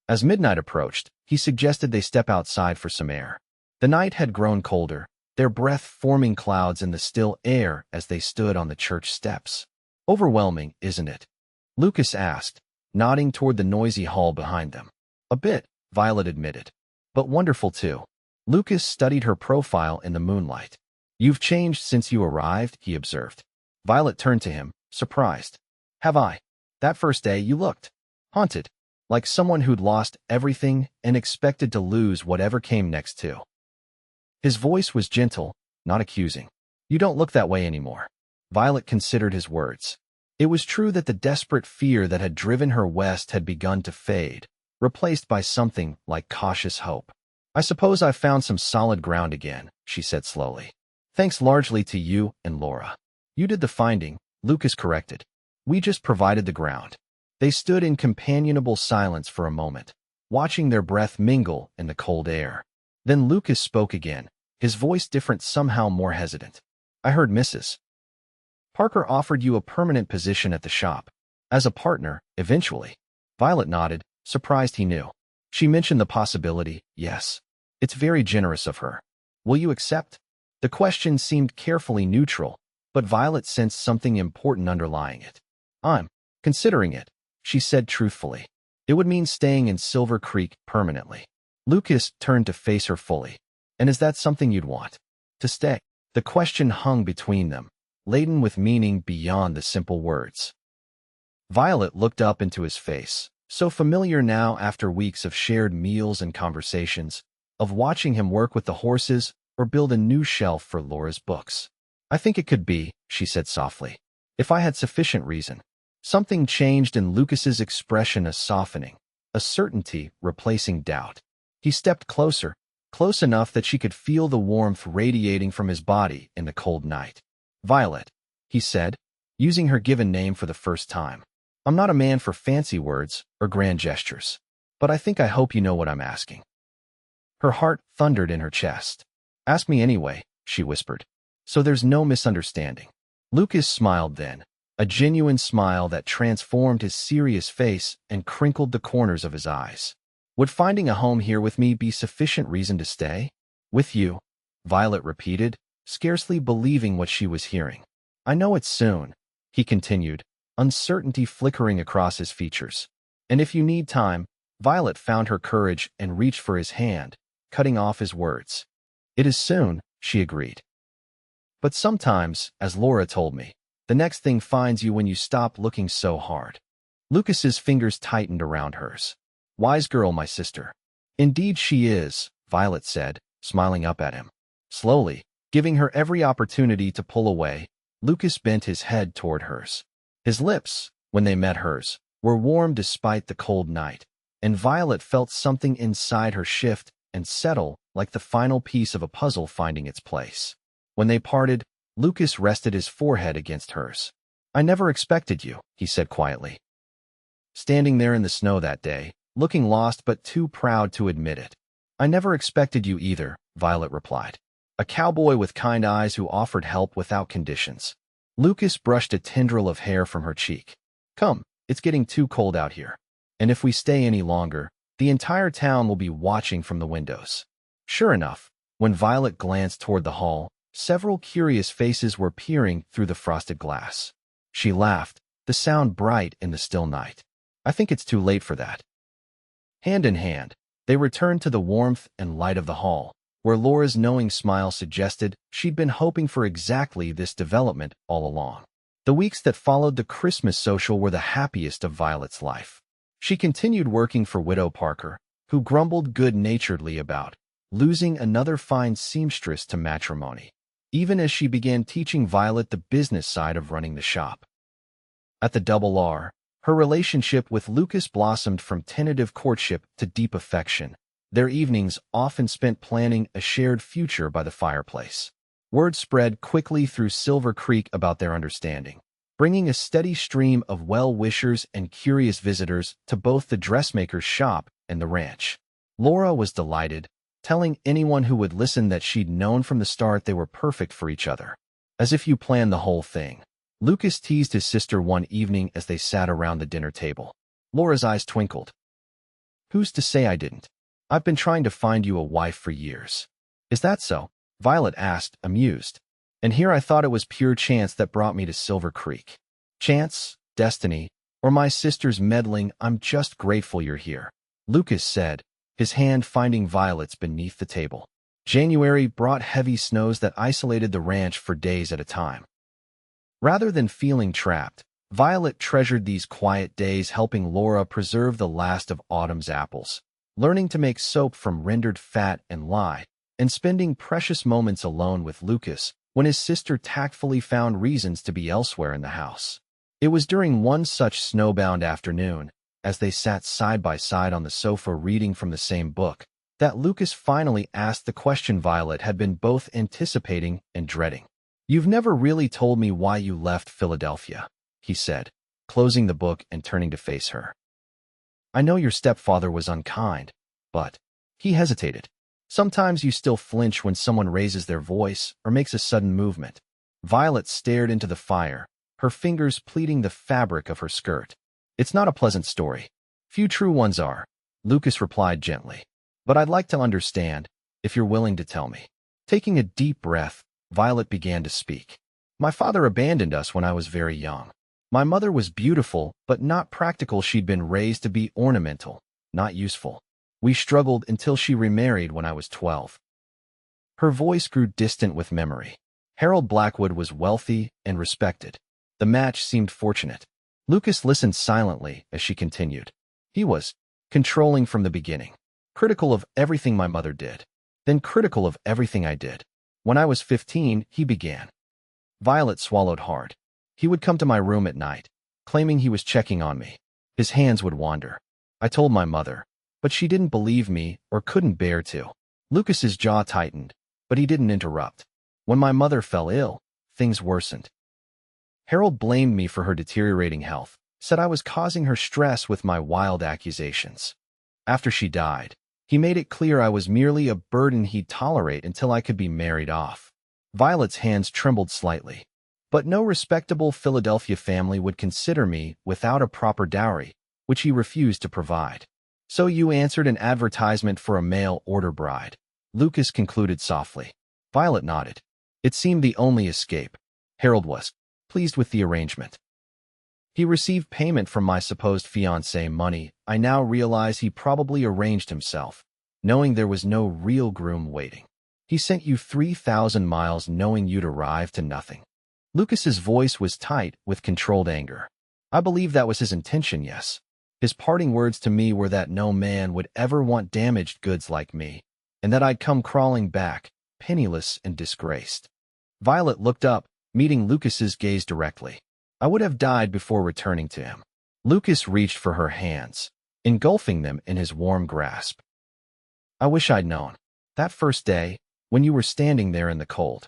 As midnight approached, he suggested they step outside for some air. The night had grown colder, their breath forming clouds in the still air as they stood on the church steps. "Overwhelming, isn't it?" Lucas asked, nodding toward the noisy hall behind them. "A bit," Violet admitted. "But wonderful too." Lucas studied her profile in the moonlight. "You've changed since you arrived," he observed. Violet turned to him, surprised. "Have I? That first day you looked haunted, like someone who'd lost everything and expected to lose whatever came next too." His voice was gentle, not accusing. "You don't look that way anymore." Violet considered his words. It was true that the desperate fear that had driven her west had begun to fade, replaced by something like cautious hope. "I suppose I've found some solid ground again," she said slowly. "Thanks largely to you and Laura." "You did the finding," Lucas corrected. "We just provided the ground." They stood in companionable silence for a moment, watching their breath mingle in the cold air. Then Lucas spoke again, his voice different, somehow more hesitant. "I heard Mrs. Parker offered you a permanent position at the shop. As a partner, eventually." Violet nodded, surprised he knew. "She mentioned the possibility, yes. It's very generous of her. Will you accept?" The question seemed carefully neutral, but Violet sensed something important underlying it. "I'm considering it," she said truthfully. "It would mean staying in Silver Creek permanently." Lucas turned to face her fully. "And is that something you'd want? To stay?" The question hung between them, laden with meaning beyond the simple words. Violet looked up into his face, so familiar now after weeks of shared meals and conversations, of watching him work with the horses or build a new shelf for Laura's books. "I think it could be," she said softly, "if I had sufficient reason." Something changed in Lucas's expression, a softening, a certainty replacing doubt. He stepped closer, close enough that she could feel the warmth radiating from his body in the cold night. "Violet," he said, using her given name for the first time. "I'm not a man for fancy words or grand gestures, but I hope you know what I'm asking." Her heart thundered in her chest. "Ask me anyway," she whispered, "so there's no misunderstanding." Lucas smiled then, a genuine smile that transformed his serious face and crinkled the corners of his eyes. "Would finding a home here with me be sufficient reason to stay?" "With you," Violet repeated, scarcely believing what she was hearing. I know it's soon, he continued, uncertainty flickering across his features. And if you need time, Violet found her courage and reached for his hand, cutting off his words. It is soon, she agreed. But sometimes, as Laura told me, the next thing finds you when you stop looking so hard. Lucas's fingers tightened around hers. Wise girl, my sister. Indeed she is, Violet said, smiling up at him. Slowly, giving her every opportunity to pull away, Lucas bent his head toward hers. His lips, when they met hers, were warm despite the cold night, and Violet felt something inside her shift and settle like the final piece of a puzzle finding its place. When they parted, Lucas rested his forehead against hers. I never expected you, he said quietly. Standing there in the snow that day, looking lost but too proud to admit it. I never expected you either, Violet replied. A cowboy with kind eyes who offered help without conditions. Lucas brushed a tendril of hair from her cheek. Come, it's getting too cold out here. And if we stay any longer, the entire town will be watching from the windows. Sure enough, when Violet glanced toward the hall, several curious faces were peering through the frosted glass. She laughed, the sound bright in the still night. I think it's too late for that. Hand in hand, they returned to the warmth and light of the hall, where Laura's knowing smile suggested she'd been hoping for exactly this development all along. The weeks that followed the Christmas social were the happiest of Violet's life. She continued working for Widow Parker, who grumbled good-naturedly about losing another fine seamstress to matrimony, even as she began teaching Violet the business side of running the shop. At the Double R, her relationship with Lucas blossomed from tentative courtship to deep affection, their evenings often spent planning a shared future by the fireplace. Word spread quickly through Silver Creek about their understanding, bringing a steady stream of well-wishers and curious visitors to both the dressmaker's shop and the ranch. Laura was delighted, telling anyone who would listen that she'd known from the start they were perfect for each other. As if you planned the whole thing, Lucas teased his sister one evening as they sat around the dinner table. Laura's eyes twinkled. Who's to say I didn't? I've been trying to find you a wife for years. Is that so? Violet asked, amused. And here I thought it was pure chance that brought me to Silver Creek. Chance, destiny, or my sister's meddling, I'm just grateful you're here, Lucas said, his hand finding Violet's beneath the table. January brought heavy snows that isolated the ranch for days at a time. Rather than feeling trapped, Violet treasured these quiet days helping Laura preserve the last of autumn's apples, learning to make soap from rendered fat and lye, and spending precious moments alone with Lucas when his sister tactfully found reasons to be elsewhere in the house. It was during one such snowbound afternoon, as they sat side by side on the sofa reading from the same book, that Lucas finally asked the question Violet had been both anticipating and dreading. You've never really told me why you left Philadelphia, he said, closing the book and turning to face her. I know your stepfather was unkind, but he hesitated. Sometimes you still flinch when someone raises their voice or makes a sudden movement. Violet stared into the fire, her fingers pleating the fabric of her skirt. It's not a pleasant story. Few true ones are, Lucas replied gently. But I'd like to understand, if you're willing to tell me. Taking a deep breath, Violet began to speak. My father abandoned us when I was very young. My mother was beautiful, but not practical. She'd been raised to be ornamental, not useful. We struggled until she remarried when I was 12. Her voice grew distant with memory. Harold Blackwood was wealthy and respected. The match seemed fortunate. Lucas listened silently as she continued. He was controlling from the beginning, critical of everything my mother did, then critical of everything I did. When I was 15, he began. Violet swallowed hard. He would come to my room at night, claiming he was checking on me. His hands would wander. I told my mother, but she didn't believe me or couldn't bear to. Lucas's jaw tightened, but he didn't interrupt. When my mother fell ill, things worsened. Harold blamed me for her deteriorating health, said I was causing her stress with my wild accusations. After she died, he made it clear I was merely a burden he'd tolerate until I could be married off. Violet's hands trembled slightly. But no respectable Philadelphia family would consider me without a proper dowry, which he refused to provide. So you answered an advertisement for a mail-order bride, Lucas concluded softly. Violet nodded. It seemed the only escape. Harold was pleased with the arrangement. He received payment from my supposed fiancé money. I now realize he probably arranged himself, knowing there was no real groom waiting. He sent you 3,000 miles knowing you'd arrive to nothing. Lucas's voice was tight with controlled anger. I believe that was his intention, yes. His parting words to me were that no man would ever want damaged goods like me, and that I'd come crawling back, penniless and disgraced. Violet looked up, meeting Lucas's gaze directly. I would have died before returning to him. Lucas reached for her hands, engulfing them in his warm grasp. I wish I'd known. That first day, when you were standing there in the cold.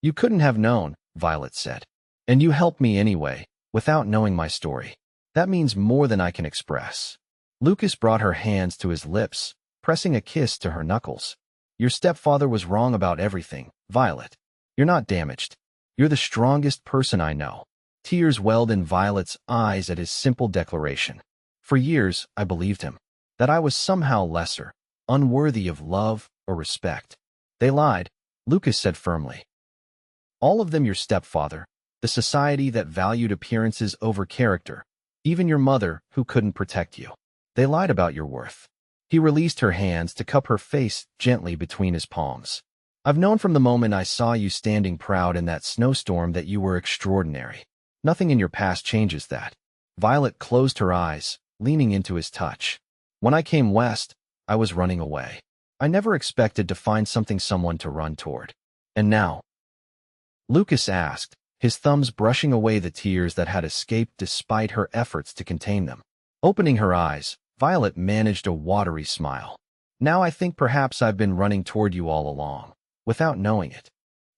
You couldn't have known, Violet said. And you helped me anyway, without knowing my story. That means more than I can express. Lucas brought her hands to his lips, pressing a kiss to her knuckles. Your stepfather was wrong about everything, Violet. You're not damaged. You're the strongest person I know. Tears welled in Violet's eyes at his simple declaration. For years, I believed him, that I was somehow lesser, unworthy of love or respect. They lied, Lucas said firmly. All of them your stepfather, the society that valued appearances over character, even your mother who couldn't protect you. They lied about your worth. He released her hands to cup her face gently between his palms. I've known from the moment I saw you standing proud in that snowstorm that you were extraordinary. Nothing in your past changes that. Violet closed her eyes, leaning into his touch. When I came west, I was running away. I never expected to find someone to run toward. And now? Lucas asked, his thumbs brushing away the tears that had escaped despite her efforts to contain them. Opening her eyes, Violet managed a watery smile. Now I think perhaps I've been running toward you all along, without knowing it.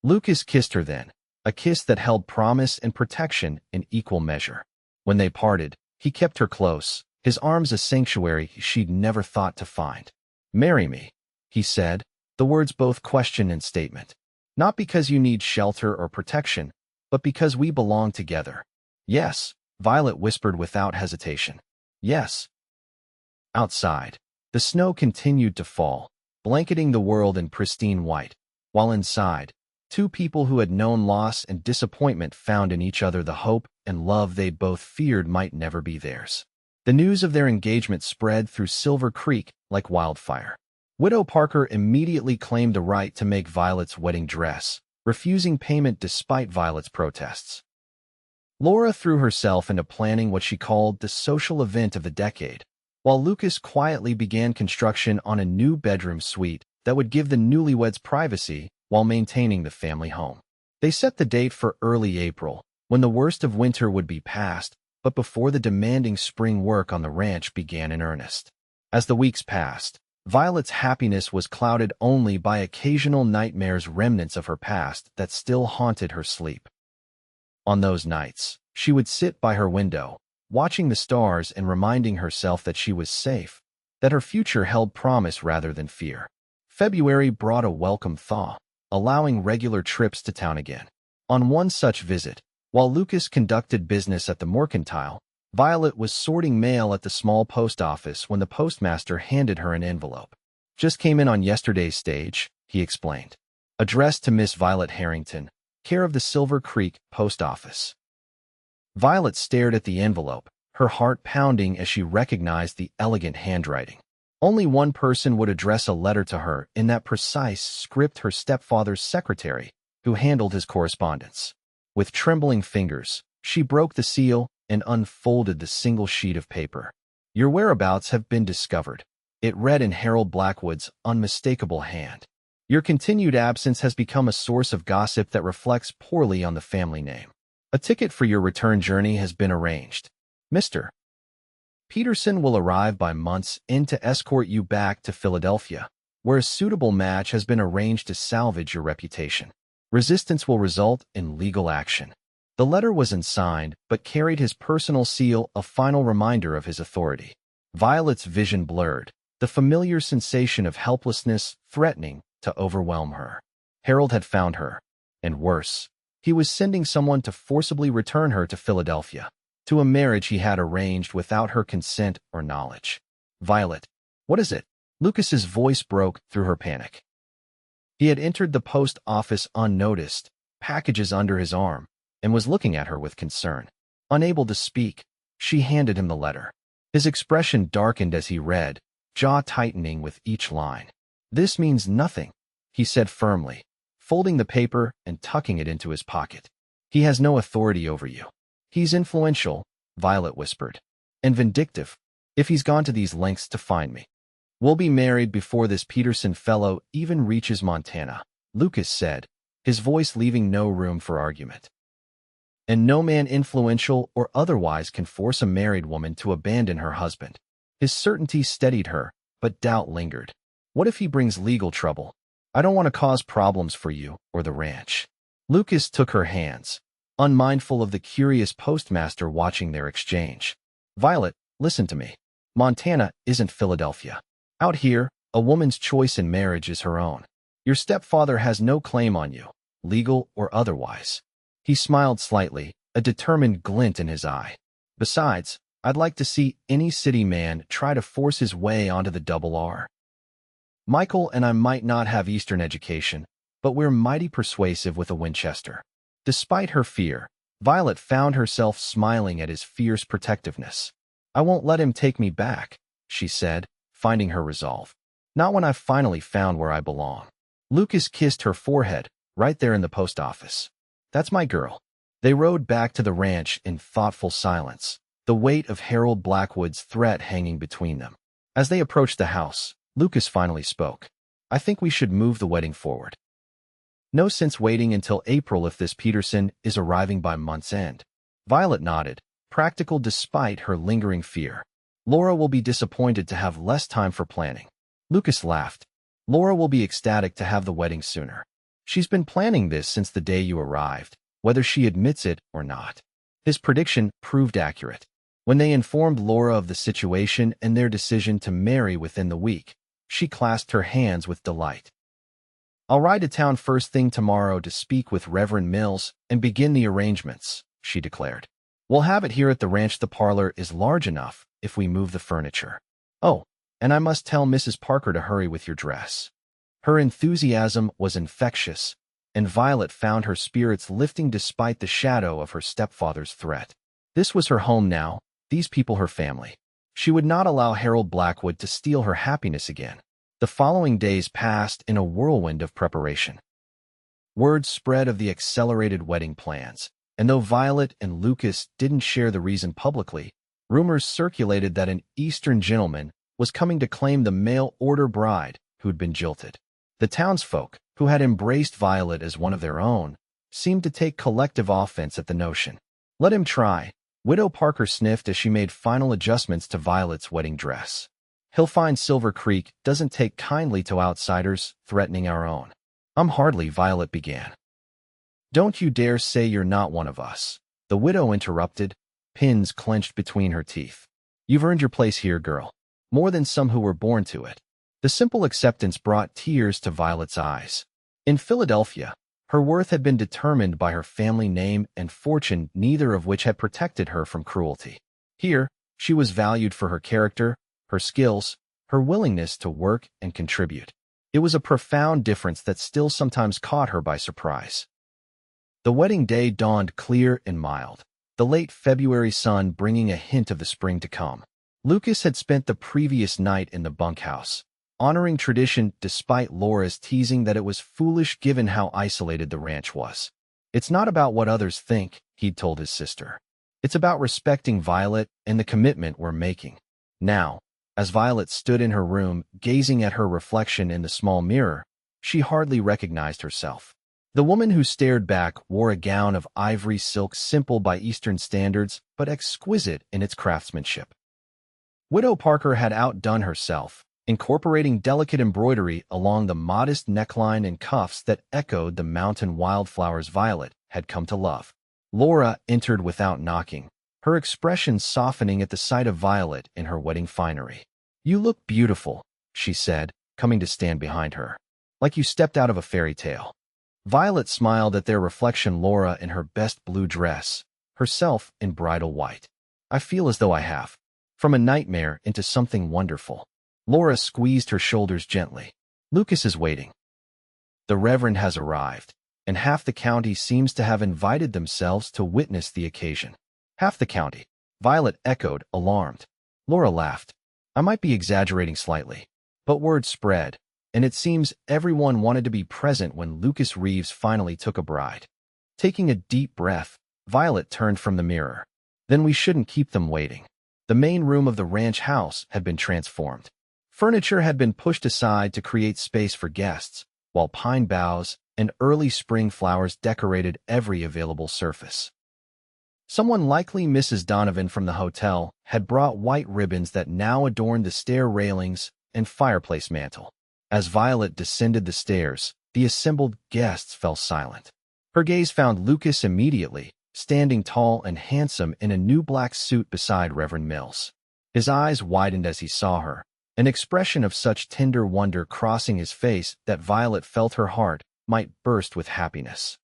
Lucas kissed her then, a kiss that held promise and protection in equal measure. When they parted, he kept her close, his arms a sanctuary she'd never thought to find. Marry me, he said, the words both question and statement. Not because you need shelter or protection, but because we belong together. Yes, Violet whispered without hesitation. Yes. Outside, the snow continued to fall, blanketing the world in pristine white, while inside, two people who had known loss and disappointment found in each other the hope and love they both feared might never be theirs. The news of their engagement spread through Silver Creek like wildfire. Widow Parker immediately claimed the right to make Violet's wedding dress, refusing payment despite Violet's protests. Laura threw herself into planning what she called the social event of the decade, while Lucas quietly began construction on a new bedroom suite that would give the newlyweds privacy while maintaining the family home. They set the date for early April, when the worst of winter would be past, but before the demanding spring work on the ranch began in earnest. As the weeks passed, Violet's happiness was clouded only by occasional nightmares, remnants of her past that still haunted her sleep. On those nights, she would sit by her window, watching the stars and reminding herself that she was safe, that her future held promise rather than fear. February brought a welcome thaw, allowing regular trips to town again. On one such visit, while Lucas conducted business at the Mercantile, Violet was sorting mail at the small post office when the postmaster handed her an envelope. Just came in on yesterday's stage, he explained. Addressed to Miss Violet Harrington, care of the Silver Creek Post Office. Violet stared at the envelope, her heart pounding as she recognized the elegant handwriting. Only one person would address a letter to her in that precise script, her stepfather's secretary, who handled his correspondence. With trembling fingers, she broke the seal and unfolded the single sheet of paper. Your whereabouts have been discovered, it read in Harold Blackwood's unmistakable hand. Your continued absence has become a source of gossip that reflects poorly on the family name. A ticket for your return journey has been arranged. Mr. Peterson will arrive by month's end to escort you back to Philadelphia, where a suitable match has been arranged to salvage your reputation. Resistance will result in legal action. The letter was unsigned, but carried his personal seal, a final reminder of his authority. Violet's vision blurred, the familiar sensation of helplessness threatening to overwhelm her. Harold had found her, and worse, he was sending someone to forcibly return her to Philadelphia, to a marriage he had arranged without her consent or knowledge. Violet, what is it? Lucas's voice broke through her panic. He had entered the post office unnoticed, packages under his arm, and was looking at her with concern. Unable to speak, she handed him the letter. His expression darkened as he read, jaw tightening with each line. "This means nothing," he said firmly, folding the paper and tucking it into his pocket. "He has no authority over you. He's influential," Violet whispered, "and vindictive, if he's gone to these lengths to find me. We'll be married before this Peterson fellow even reaches Montana," Lucas said, his voice leaving no room for argument. "And no man influential or otherwise can force a married woman to abandon her husband." His certainty steadied her, but doubt lingered. "What if he brings legal trouble? I don't want to cause problems for you or the ranch." Lucas took her hands, unmindful of the curious postmaster watching their exchange. "Violet, listen to me. Montana isn't Philadelphia. Out here, a woman's choice in marriage is her own. Your stepfather has no claim on you, legal or otherwise." He smiled slightly, a determined glint in his eye. "Besides, I'd like to see any city man try to force his way onto the double R. Michael and I might not have Eastern education, but we're mighty persuasive with a Winchester." Despite her fear, Violet found herself smiling at his fierce protectiveness. "I won't let him take me back," she said, finding her resolve. "Not when I've finally found where I belong." Lucas kissed her forehead, right there in the post office. "That's my girl." They rode back to the ranch in thoughtful silence, the weight of Harold Blackwood's threat hanging between them. As they approached the house, Lucas finally spoke. "I think we should move the wedding forward. No sense waiting until April if this Peterson is arriving by month's end." Violet nodded, practical despite her lingering fear. "Laura will be disappointed to have less time for planning." Lucas laughed. "Laura will be ecstatic to have the wedding sooner. She's been planning this since the day you arrived, whether she admits it or not." His prediction proved accurate. When they informed Laura of the situation and their decision to marry within the week, she clasped her hands with delight. "I'll ride to town first thing tomorrow to speak with Reverend Mills and begin the arrangements," she declared. "We'll have it here at the ranch. The parlor is large enough if we move the furniture. Oh, and I must tell Mrs. Parker to hurry with your dress." Her enthusiasm was infectious, and Violet found her spirits lifting despite the shadow of her stepfather's threat. This was her home now, these people her family. She would not allow Harold Blackwood to steal her happiness again. The following days passed in a whirlwind of preparation. Word spread of the accelerated wedding plans, and though Violet and Lucas didn't share the reason publicly, rumors circulated that an Eastern gentleman was coming to claim the mail-order bride who'd been jilted. The townsfolk, who had embraced Violet as one of their own, seemed to take collective offense at the notion. "Let him try," Widow Parker sniffed as she made final adjustments to Violet's wedding dress. "He'll find Silver Creek doesn't take kindly to outsiders threatening our own." Violet began. "Don't you dare say you're not one of us," the widow interrupted, pins clenched between her teeth. "You've earned your place here, girl, more than some who were born to it." The simple acceptance brought tears to Violet's eyes. In Philadelphia, her worth had been determined by her family name and fortune, neither of which had protected her from cruelty. Here, she was valued for her character, her skills, her willingness to work and contribute. It was a profound difference that still sometimes caught her by surprise. The wedding day dawned clear and mild, the late February sun bringing a hint of the spring to come. Lucas had spent the previous night in the bunkhouse, honoring tradition despite Laura's teasing that it was foolish given how isolated the ranch was. "It's not about what others think," he'd told his sister. "It's about respecting Violet and the commitment we're making." Now, as Violet stood in her room, gazing at her reflection in the small mirror, she hardly recognized herself. The woman who stared back wore a gown of ivory silk, simple by Eastern standards, but exquisite in its craftsmanship. Widow Parker had outdone herself, incorporating delicate embroidery along the modest neckline and cuffs that echoed the mountain wildflowers Violet had come to love. Laura entered without knocking, her expression softening at the sight of Violet in her wedding finery. "You look beautiful," she said, coming to stand behind her, "like you stepped out of a fairy tale." Violet smiled at their reflection, Laura in her best blue dress, herself in bridal white. "I feel as though I have from a nightmare into something wonderful." Laura squeezed her shoulders gently. "Lucas is waiting. The Reverend has arrived." and half the county seems to have invited themselves to witness the occasion. Half the county, Violet echoed, alarmed. Laura laughed. I might be exaggerating slightly, but word spread, and it seems everyone wanted to be present when Lucas Reeves finally took a bride. Taking a deep breath, Violet turned from the mirror. Then we shouldn't keep them waiting. The main room of the ranch house had been transformed. Furniture had been pushed aside to create space for guests, while pine boughs and early spring flowers decorated every available surface. Someone, likely Mrs. Donovan from the hotel, had brought white ribbons that now adorned the stair railings and fireplace mantel. As Violet descended the stairs, the assembled guests fell silent. Her gaze found Lucas immediately, standing tall and handsome in a new black suit beside Reverend Mills. His eyes widened as he saw her, an expression of such tender wonder crossing his face that Violet felt her heart might burst with happiness.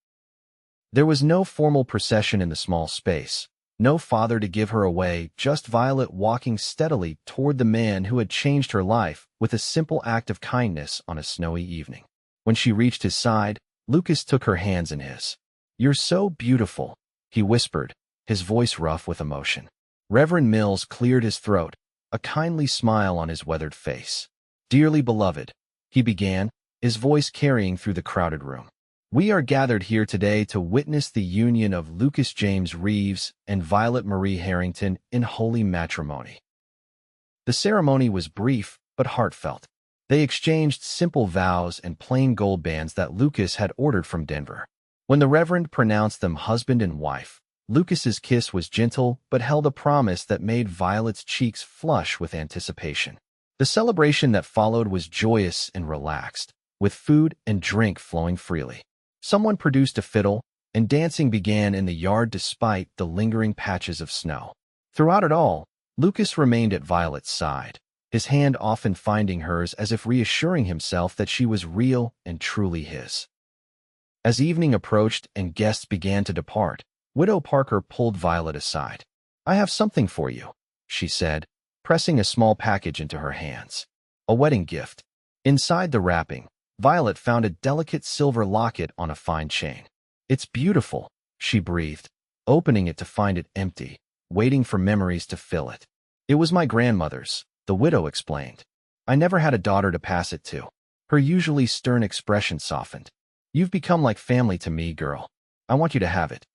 There was no formal procession in the small space, no father to give her away, just Violet walking steadily toward the man who had changed her life with a simple act of kindness on a snowy evening. When she reached his side, Lucas took her hands in his. "You're so beautiful," he whispered, his voice rough with emotion. Reverend Mills cleared his throat, a kindly smile on his weathered face. "Dearly beloved," he began, his voice carrying through the crowded room. "We are gathered here today to witness the union of Lucas James Reeves and Violet Marie Harrington in holy matrimony." The ceremony was brief but heartfelt. They exchanged simple vows and plain gold bands that Lucas had ordered from Denver. When the Reverend pronounced them husband and wife, Lucas's kiss was gentle but held a promise that made Violet's cheeks flush with anticipation. The celebration that followed was joyous and relaxed, with food and drink flowing freely. Someone produced a fiddle, and dancing began in the yard despite the lingering patches of snow. Throughout it all, Lucas remained at Violet's side, his hand often finding hers as if reassuring himself that she was real and truly his. As evening approached and guests began to depart, Widow Parker pulled Violet aside. "I have something for you," she said, pressing a small package into her hands. A wedding gift. Inside the wrapping, Violet found a delicate silver locket on a fine chain. "It's beautiful," she breathed, opening it to find it empty, waiting for memories to fill it. "It was my grandmother's," the widow explained. "I never had a daughter to pass it to." Her usually stern expression softened. "You've become like family to me, girl. I want you to have it."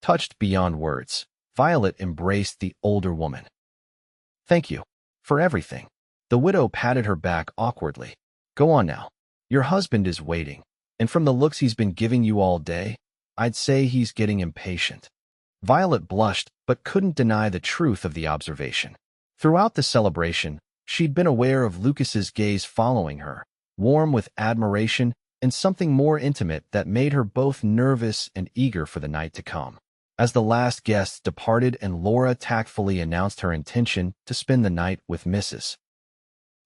Touched beyond words, Violet embraced the older woman. "Thank you for everything." The widow patted her back awkwardly. "Go on now. Your husband is waiting, and from the looks he's been giving you all day, I'd say he's getting impatient." Violet blushed but couldn't deny the truth of the observation. Throughout the celebration, she'd been aware of Lucas's gaze following her, warm with admiration and something more intimate that made her both nervous and eager for the night to come. As the last guests departed and Laura tactfully announced her intention to spend the night with Mrs.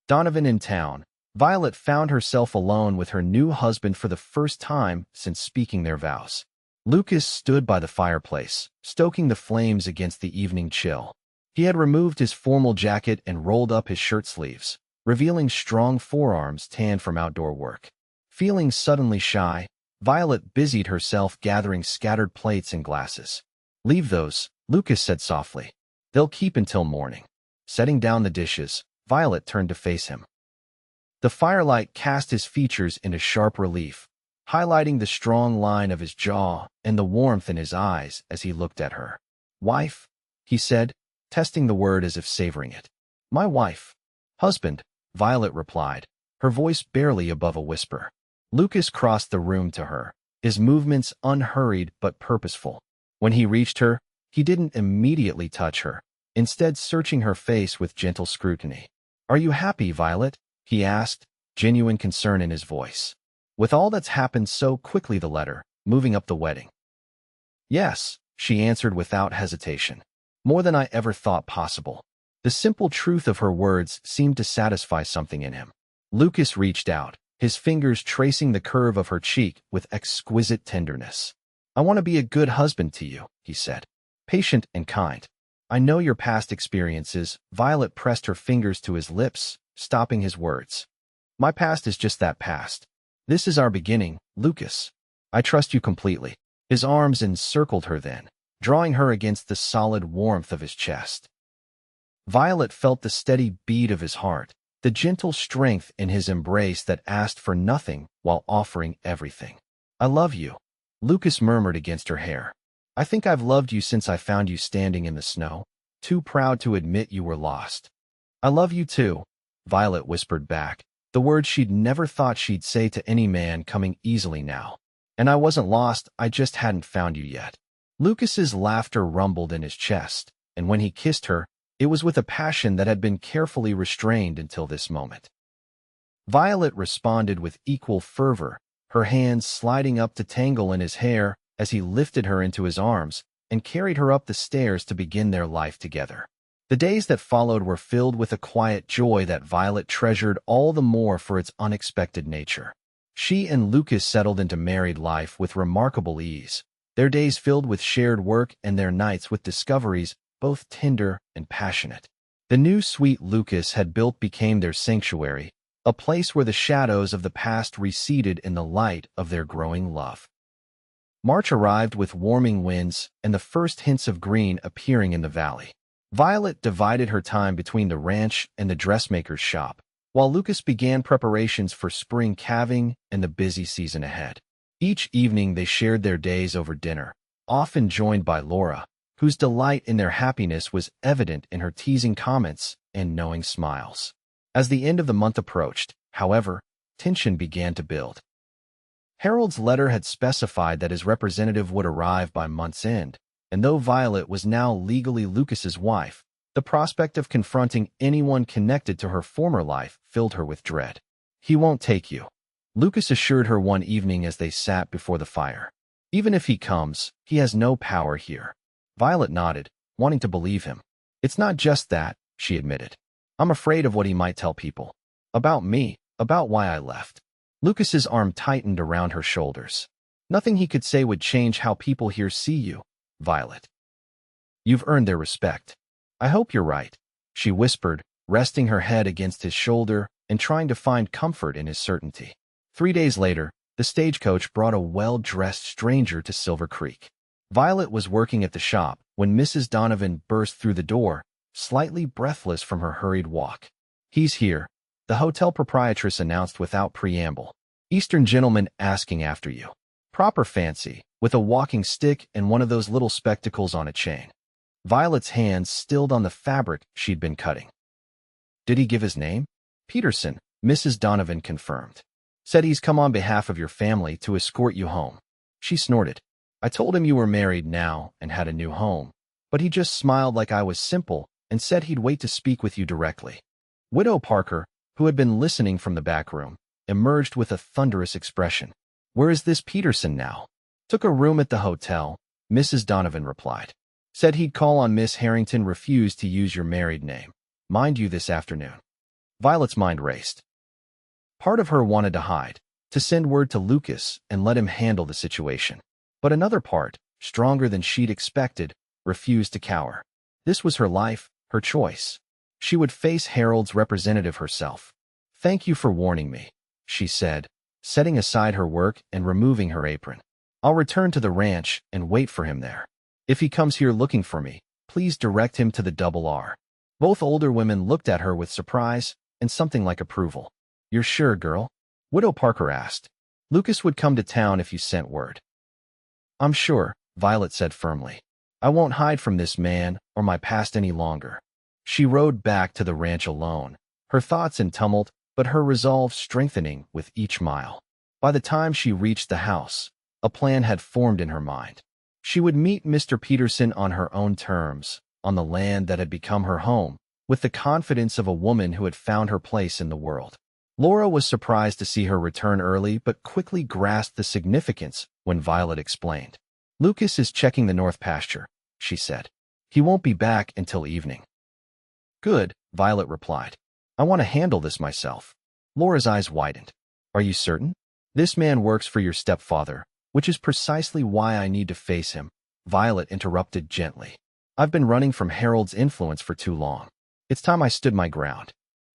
Donovan in town, Violet found herself alone with her new husband for the first time since speaking their vows. Lucas stood by the fireplace, stoking the flames against the evening chill. He had removed his formal jacket and rolled up his shirt sleeves, revealing strong forearms tanned from outdoor work. Feeling suddenly shy, Violet busied herself gathering scattered plates and glasses. "Leave those," Lucas said softly. "They'll keep until morning." Setting down the dishes, Violet turned to face him. The firelight cast his features into sharp relief, highlighting the strong line of his jaw and the warmth in his eyes as he looked at her. "Wife?" he said, testing the word as if savoring it. "My wife." "Husband," Violet replied, her voice barely above a whisper. Lucas crossed the room to her, his movements unhurried but purposeful. When he reached her, he didn't immediately touch her, instead searching her face with gentle scrutiny. "Are you happy, Violet?" he asked, genuine concern in his voice. "With all that's happened so quickly, the letter, moving up the wedding." "Yes," she answered without hesitation. "More than I ever thought possible." The simple truth of her words seemed to satisfy something in him. Lucas reached out, his fingers tracing the curve of her cheek with exquisite tenderness. "I want to be a good husband to you," he said. "Patient and kind. I know your past experiences." Violet pressed her fingers to his lips, stopping his words. "My past is just that past. This is our beginning, Lucas." I trust you completely. His arms encircled her then, drawing her against the solid warmth of his chest. Violet felt the steady beat of his heart, the gentle strength in his embrace that asked for nothing while offering everything. I love you, Lucas murmured against her hair. I think I've loved you since I found you standing in the snow, too proud to admit you were lost. I love you too, Violet whispered back, the words she'd never thought she'd say to any man coming easily now. And I wasn't lost, I just hadn't found you yet. Lucas's laughter rumbled in his chest, and when he kissed her, it was with a passion that had been carefully restrained until this moment. Violet responded with equal fervor, her hands sliding up to tangle in his hair as he lifted her into his arms and carried her up the stairs to begin their life together. The days that followed were filled with a quiet joy that Violet treasured all the more for its unexpected nature. She and Lucas settled into married life with remarkable ease, their days filled with shared work and their nights with discoveries both tender and passionate. The new suite Lucas had built became their sanctuary, a place where the shadows of the past receded in the light of their growing love. March arrived with warming winds and the first hints of green appearing in the valley. Violet divided her time between the ranch and the dressmaker's shop, while Lucas began preparations for spring calving and the busy season ahead. Each evening they shared their days over dinner, often joined by Laura, whose delight in their happiness was evident in her teasing comments and knowing smiles. As the end of the month approached, however, tension began to build. Harold's letter had specified that his representative would arrive by month's end, and though Violet was now legally Lucas's wife, the prospect of confronting anyone connected to her former life filled her with dread. He won't take you, Lucas assured her one evening as they sat before the fire. Even if he comes, he has no power here. Violet nodded, wanting to believe him. It's not just that, she admitted. I'm afraid of what he might tell people. About me, about why I left. Lucas's arm tightened around her shoulders. Nothing he could say would change how people here see you, Violet. You've earned their respect. I hope you're right, she whispered, resting her head against his shoulder and trying to find comfort in his certainty. 3 days later, the stagecoach brought a well-dressed stranger to Silver Creek. Violet was working at the shop when Mrs. Donovan burst through the door, slightly breathless from her hurried walk. He's here, the hotel proprietress announced without preamble. Eastern gentleman asking after you. Proper fancy, with a walking stick and one of those little spectacles on a chain. Violet's hands stilled on the fabric she'd been cutting. Did he give his name? Peterson, Mrs. Donovan confirmed. Said he's come on behalf of your family to escort you home. She snorted. I told him you were married now and had a new home, but he just smiled like I was simple and said he'd wait to speak with you directly. Widow Parker, who had been listening from the back room, emerged with a thunderous expression. Where is this Peterson now? Took a room at the hotel, Mrs. Donovan replied. Said he'd call on Miss Harrington, refused to use your married name. Mind you this afternoon. Violet's mind raced. Part of her wanted to hide, to send word to Lucas and let him handle the situation. But another part, stronger than she'd expected, refused to cower. This was her life, her choice. She would face Harold's representative herself. Thank you for warning me, she said, setting aside her work and removing her apron. I'll return to the ranch and wait for him there. If he comes here looking for me, please direct him to the Double R. Both older women looked at her with surprise and something like approval. You're sure, girl? Widow Parker asked. Lucas would come to town if you sent word. I'm sure, Violet said firmly. I won't hide from this man or my past any longer. She rode back to the ranch alone, her thoughts in tumult, but her resolve strengthening with each mile. By the time she reached the house, a plan had formed in her mind. She would meet Mr. Peterson on her own terms, on the land that had become her home, with the confidence of a woman who had found her place in the world. Laura was surprised to see her return early, but quickly grasped the significance when Violet explained. Lucas is checking the north pasture, she said. He won't be back until evening. Good, Violet replied. I want to handle this myself. Laura's eyes widened. Are you certain? This man works for your stepfather, which is precisely why I need to face him, Violet interrupted gently. I've been running from Harold's influence for too long. It's time I stood my ground.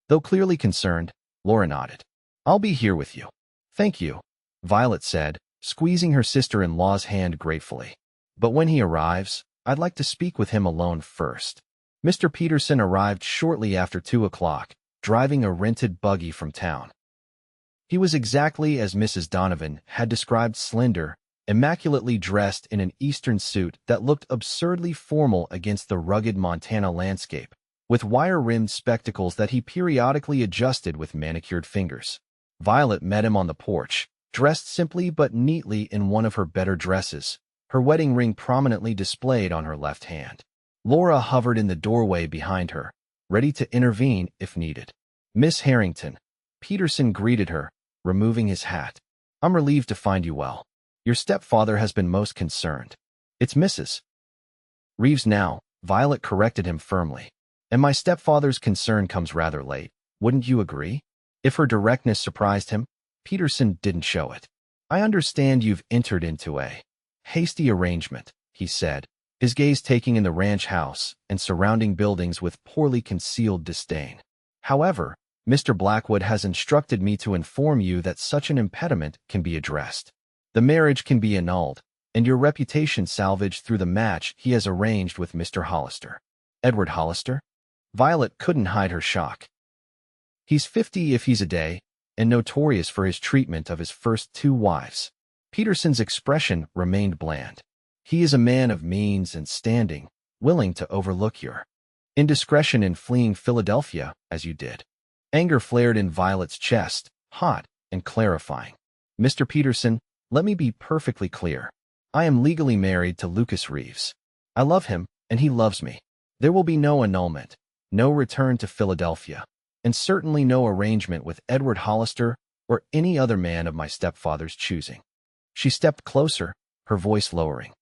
Though clearly concerned, Laura nodded. I'll be here with you. Thank you, Violet said, squeezing her sister-in-law's hand gratefully. "But when he arrives, I'd like to speak with him alone first." Mr. Peterson arrived shortly after 2 o'clock, driving a rented buggy from town. He was exactly as Mrs. Donovan had described, slender, immaculately dressed in an Eastern suit that looked absurdly formal against the rugged Montana landscape, with wire-rimmed spectacles that he periodically adjusted with manicured fingers. Violet met him on the porch, dressed simply but neatly in one of her better dresses, her wedding ring prominently displayed on her left hand. Laura hovered in the doorway behind her, ready to intervene if needed. "Miss Harrington," Peterson greeted her, removing his hat. "I'm relieved to find you well. Your stepfather has been most concerned." "It's Mrs. Reeves now," Violet corrected him firmly. "And my stepfather's concern comes rather late. Wouldn't you agree?" If her directness surprised him, Peterson didn't show it. "I understand you've entered into a hasty arrangement," he said, his gaze taking in the ranch house and surrounding buildings with poorly concealed disdain. "However, Mr. Blackwood has instructed me to inform you that such an impediment can be addressed. The marriage can be annulled, and your reputation salvaged through the match he has arranged with Mr. Hollister." "Edward Hollister?" Violet couldn't hide her shock. "He's 50 if he's a day, and notorious for his treatment of his first 2 wives." Peterson's expression remained bland. "He is a man of means and standing, willing to overlook your indiscretion in fleeing Philadelphia, as you did." Anger flared in Violet's chest, hot and clarifying. "Mr. Peterson, let me be perfectly clear. I am legally married to Lucas Reeves. I love him, and he loves me. There will be no annulment, no return to Philadelphia, and certainly no arrangement with Edward Hollister or any other man of my stepfather's choosing." She stepped closer, her voice lowering.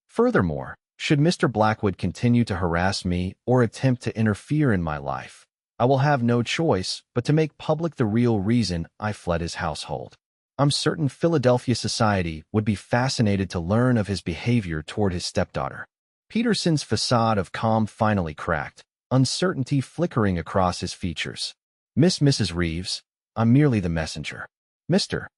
"Furthermore, should Mr. Blackwood continue to harass me or attempt to interfere in my life, I will have no choice but to make public the real reason I fled his household. I'm certain Philadelphia society would be fascinated to learn of his behavior toward his stepdaughter." Peterson's facade of calm finally cracked, uncertainty flickering across his features. Mrs. Reeves, I'm merely the messenger. Mr.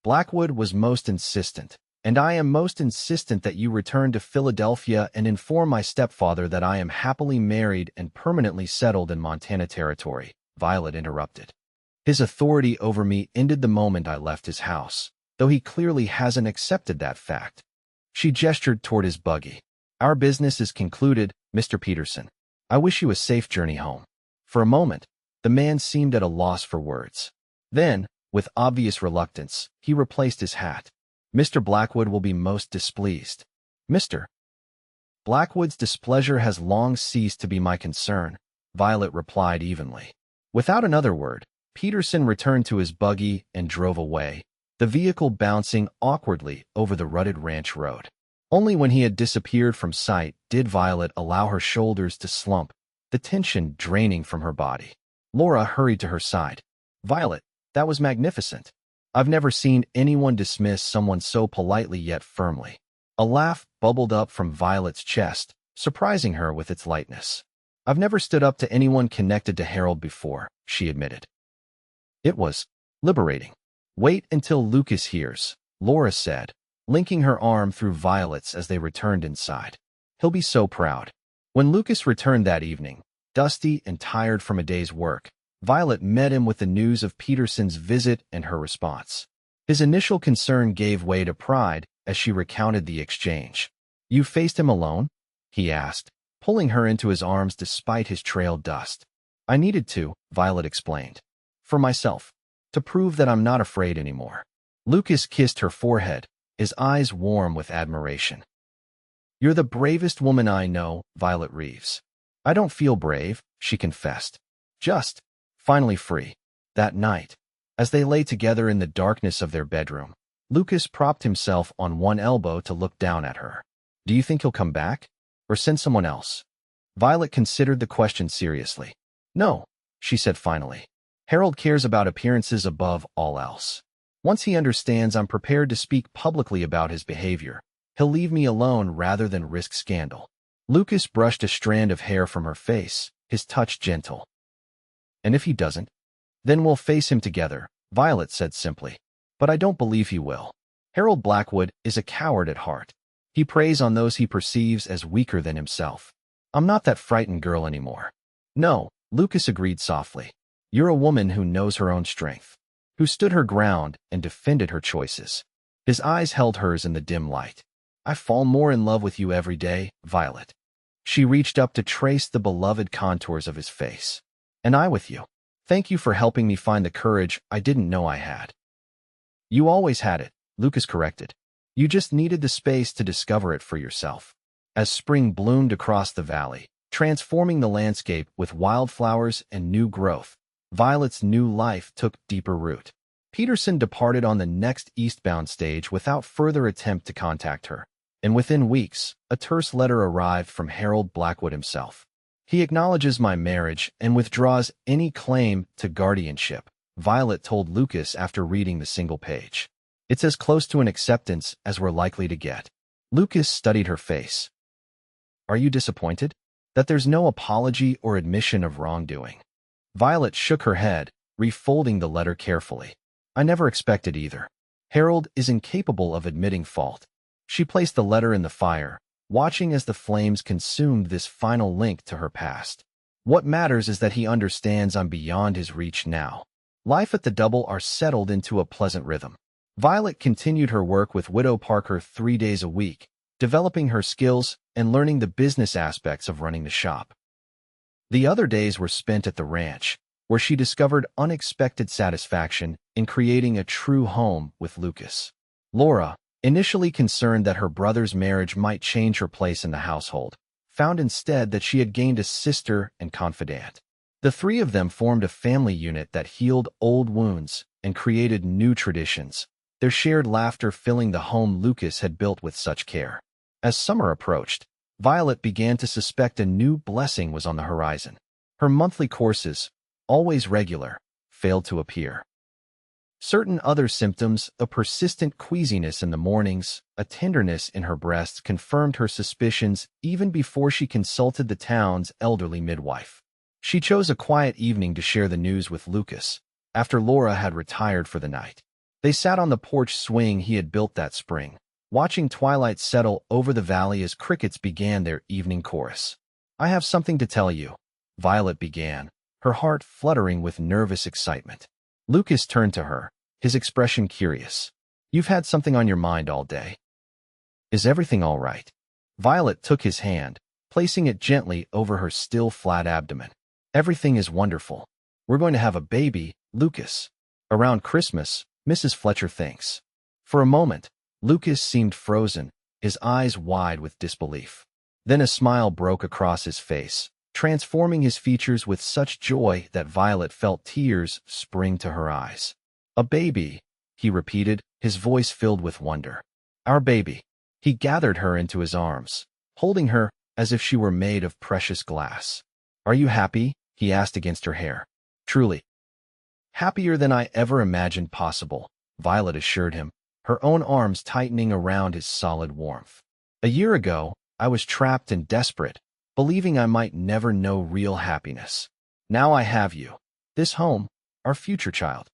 Blackwood was most insistent, and I am most insistent that you return to Philadelphia and inform my stepfather that I am happily married and permanently settled in Montana territory," Violet interrupted. "His authority over me ended the moment I left his house, though he clearly hasn't accepted that fact." She gestured toward his buggy. "Our business is concluded, Mr. Peterson. I wish you a safe journey home." For a moment, the man seemed at a loss for words. Then, with obvious reluctance, he replaced his hat. "Mr. Blackwood will be most displeased." "Mr. Blackwood's displeasure has long ceased to be my concern," Violet replied evenly. Without another word, Peterson returned to his buggy and drove away, the vehicle bouncing awkwardly over the rutted ranch road. Only when he had disappeared from sight did Violet allow her shoulders to slump, the tension draining from her body. Laura hurried to her side. "Violet, that was magnificent. I've never seen anyone dismiss someone so politely yet firmly." A laugh bubbled up from Violet's chest, surprising her with its lightness. "I've never stood up to anyone connected to Harold before," she admitted. "It was liberating." "Wait until Lucas hears," Laura said, linking her arm through Violet's as they returned inside. "He'll be so proud." When Lucas returned that evening, dusty and tired from a day's work, Violet met him with the news of Peterson's visit and her response. His initial concern gave way to pride as she recounted the exchange. "You faced him alone?" he asked, pulling her into his arms despite his trail dust. "I needed to," Violet explained. "For myself. To prove that I'm not afraid anymore." Lucas kissed her forehead, his eyes warm with admiration. "You're the bravest woman I know, Violet Reeves." "I don't feel brave," she confessed. "Just finally free." That night, as they lay together in the darkness of their bedroom, Lucas propped himself on one elbow to look down at her. "Do you think he'll come back? Or send someone else?" Violet considered the question seriously. "No," she said finally. "Harold cares about appearances above all else. Once he understands I'm prepared to speak publicly about his behavior, he'll leave me alone rather than risk scandal." Lucas brushed a strand of hair from her face, his touch gentle. "And if he doesn't? Then we'll face him together," Violet said simply. "But I don't believe he will." Harold Blackwood is a coward at heart. He preys on those he perceives as weaker than himself. I'm not that frightened girl anymore. No, Lucas agreed softly. You're a woman who knows her own strength, who stood her ground and defended her choices. His eyes held hers in the dim light. I fall more in love with you every day, Violet. She reached up to trace the beloved contours of his face. And I with you. Thank you for helping me find the courage I didn't know I had. You always had it, Lucas corrected. You just needed the space to discover it for yourself. As spring bloomed across the valley, transforming the landscape with wildflowers and new growth, Violet's new life took deeper root. Peterson departed on the next eastbound stage without further attempt to contact her, and within weeks, a terse letter arrived from Harold Blackwood himself. He acknowledges my marriage and withdraws any claim to guardianship, Violet told Lucas after reading the single page. It's as close to an acceptance as we're likely to get. Lucas studied her face. Are you disappointed? That there's no apology or admission of wrongdoing? Violet shook her head, refolding the letter carefully. I never expected either. Harold is incapable of admitting fault. She placed the letter in the fire, watching as the flames consumed this final link to her past. What matters is that he understands I'm beyond his reach now. Life at the Double are settled into a pleasant rhythm. Violet continued her work with Widow Parker 3 days a week, developing her skills and learning the business aspects of running the shop. The other days were spent at the ranch, where she discovered unexpected satisfaction in creating a true home with Lucas. Laura, initially concerned that her brother's marriage might change her place in the household, found instead that she had gained a sister and confidant. The three of them formed a family unit that healed old wounds and created new traditions, their shared laughter filling the home Lucas had built with such care. As summer approached, Violet began to suspect a new blessing was on the horizon. Her monthly courses, always regular, failed to appear. Certain other symptoms, a persistent queasiness in the mornings, a tenderness in her breasts, confirmed her suspicions even before she consulted the town's elderly midwife. She chose a quiet evening to share the news with Lucas, after Laura had retired for the night. They sat on the porch swing he had built that spring, watching twilight settle over the valley as crickets began their evening chorus. I have something to tell you, Violet began, her heart fluttering with nervous excitement. Lucas turned to her, his expression curious. You've had something on your mind all day. Is everything all right? Violet took his hand, placing it gently over her still flat abdomen. Everything is wonderful. We're going to have a baby, Lucas. Around Christmas, Mrs. Fletcher thinks. For a moment, Lucas seemed frozen, his eyes wide with disbelief. Then a smile broke across his face, transforming his features with such joy that Violet felt tears spring to her eyes. A baby, he repeated, his voice filled with wonder. Our baby. He gathered her into his arms, holding her as if she were made of precious glass. Are you happy? He asked against her hair. Truly. Happier than I ever imagined possible, Violet assured him, her own arms tightening around his solid warmth. A year ago, I was trapped and desperate, believing I might never know real happiness. Now I have you. This home, our future child.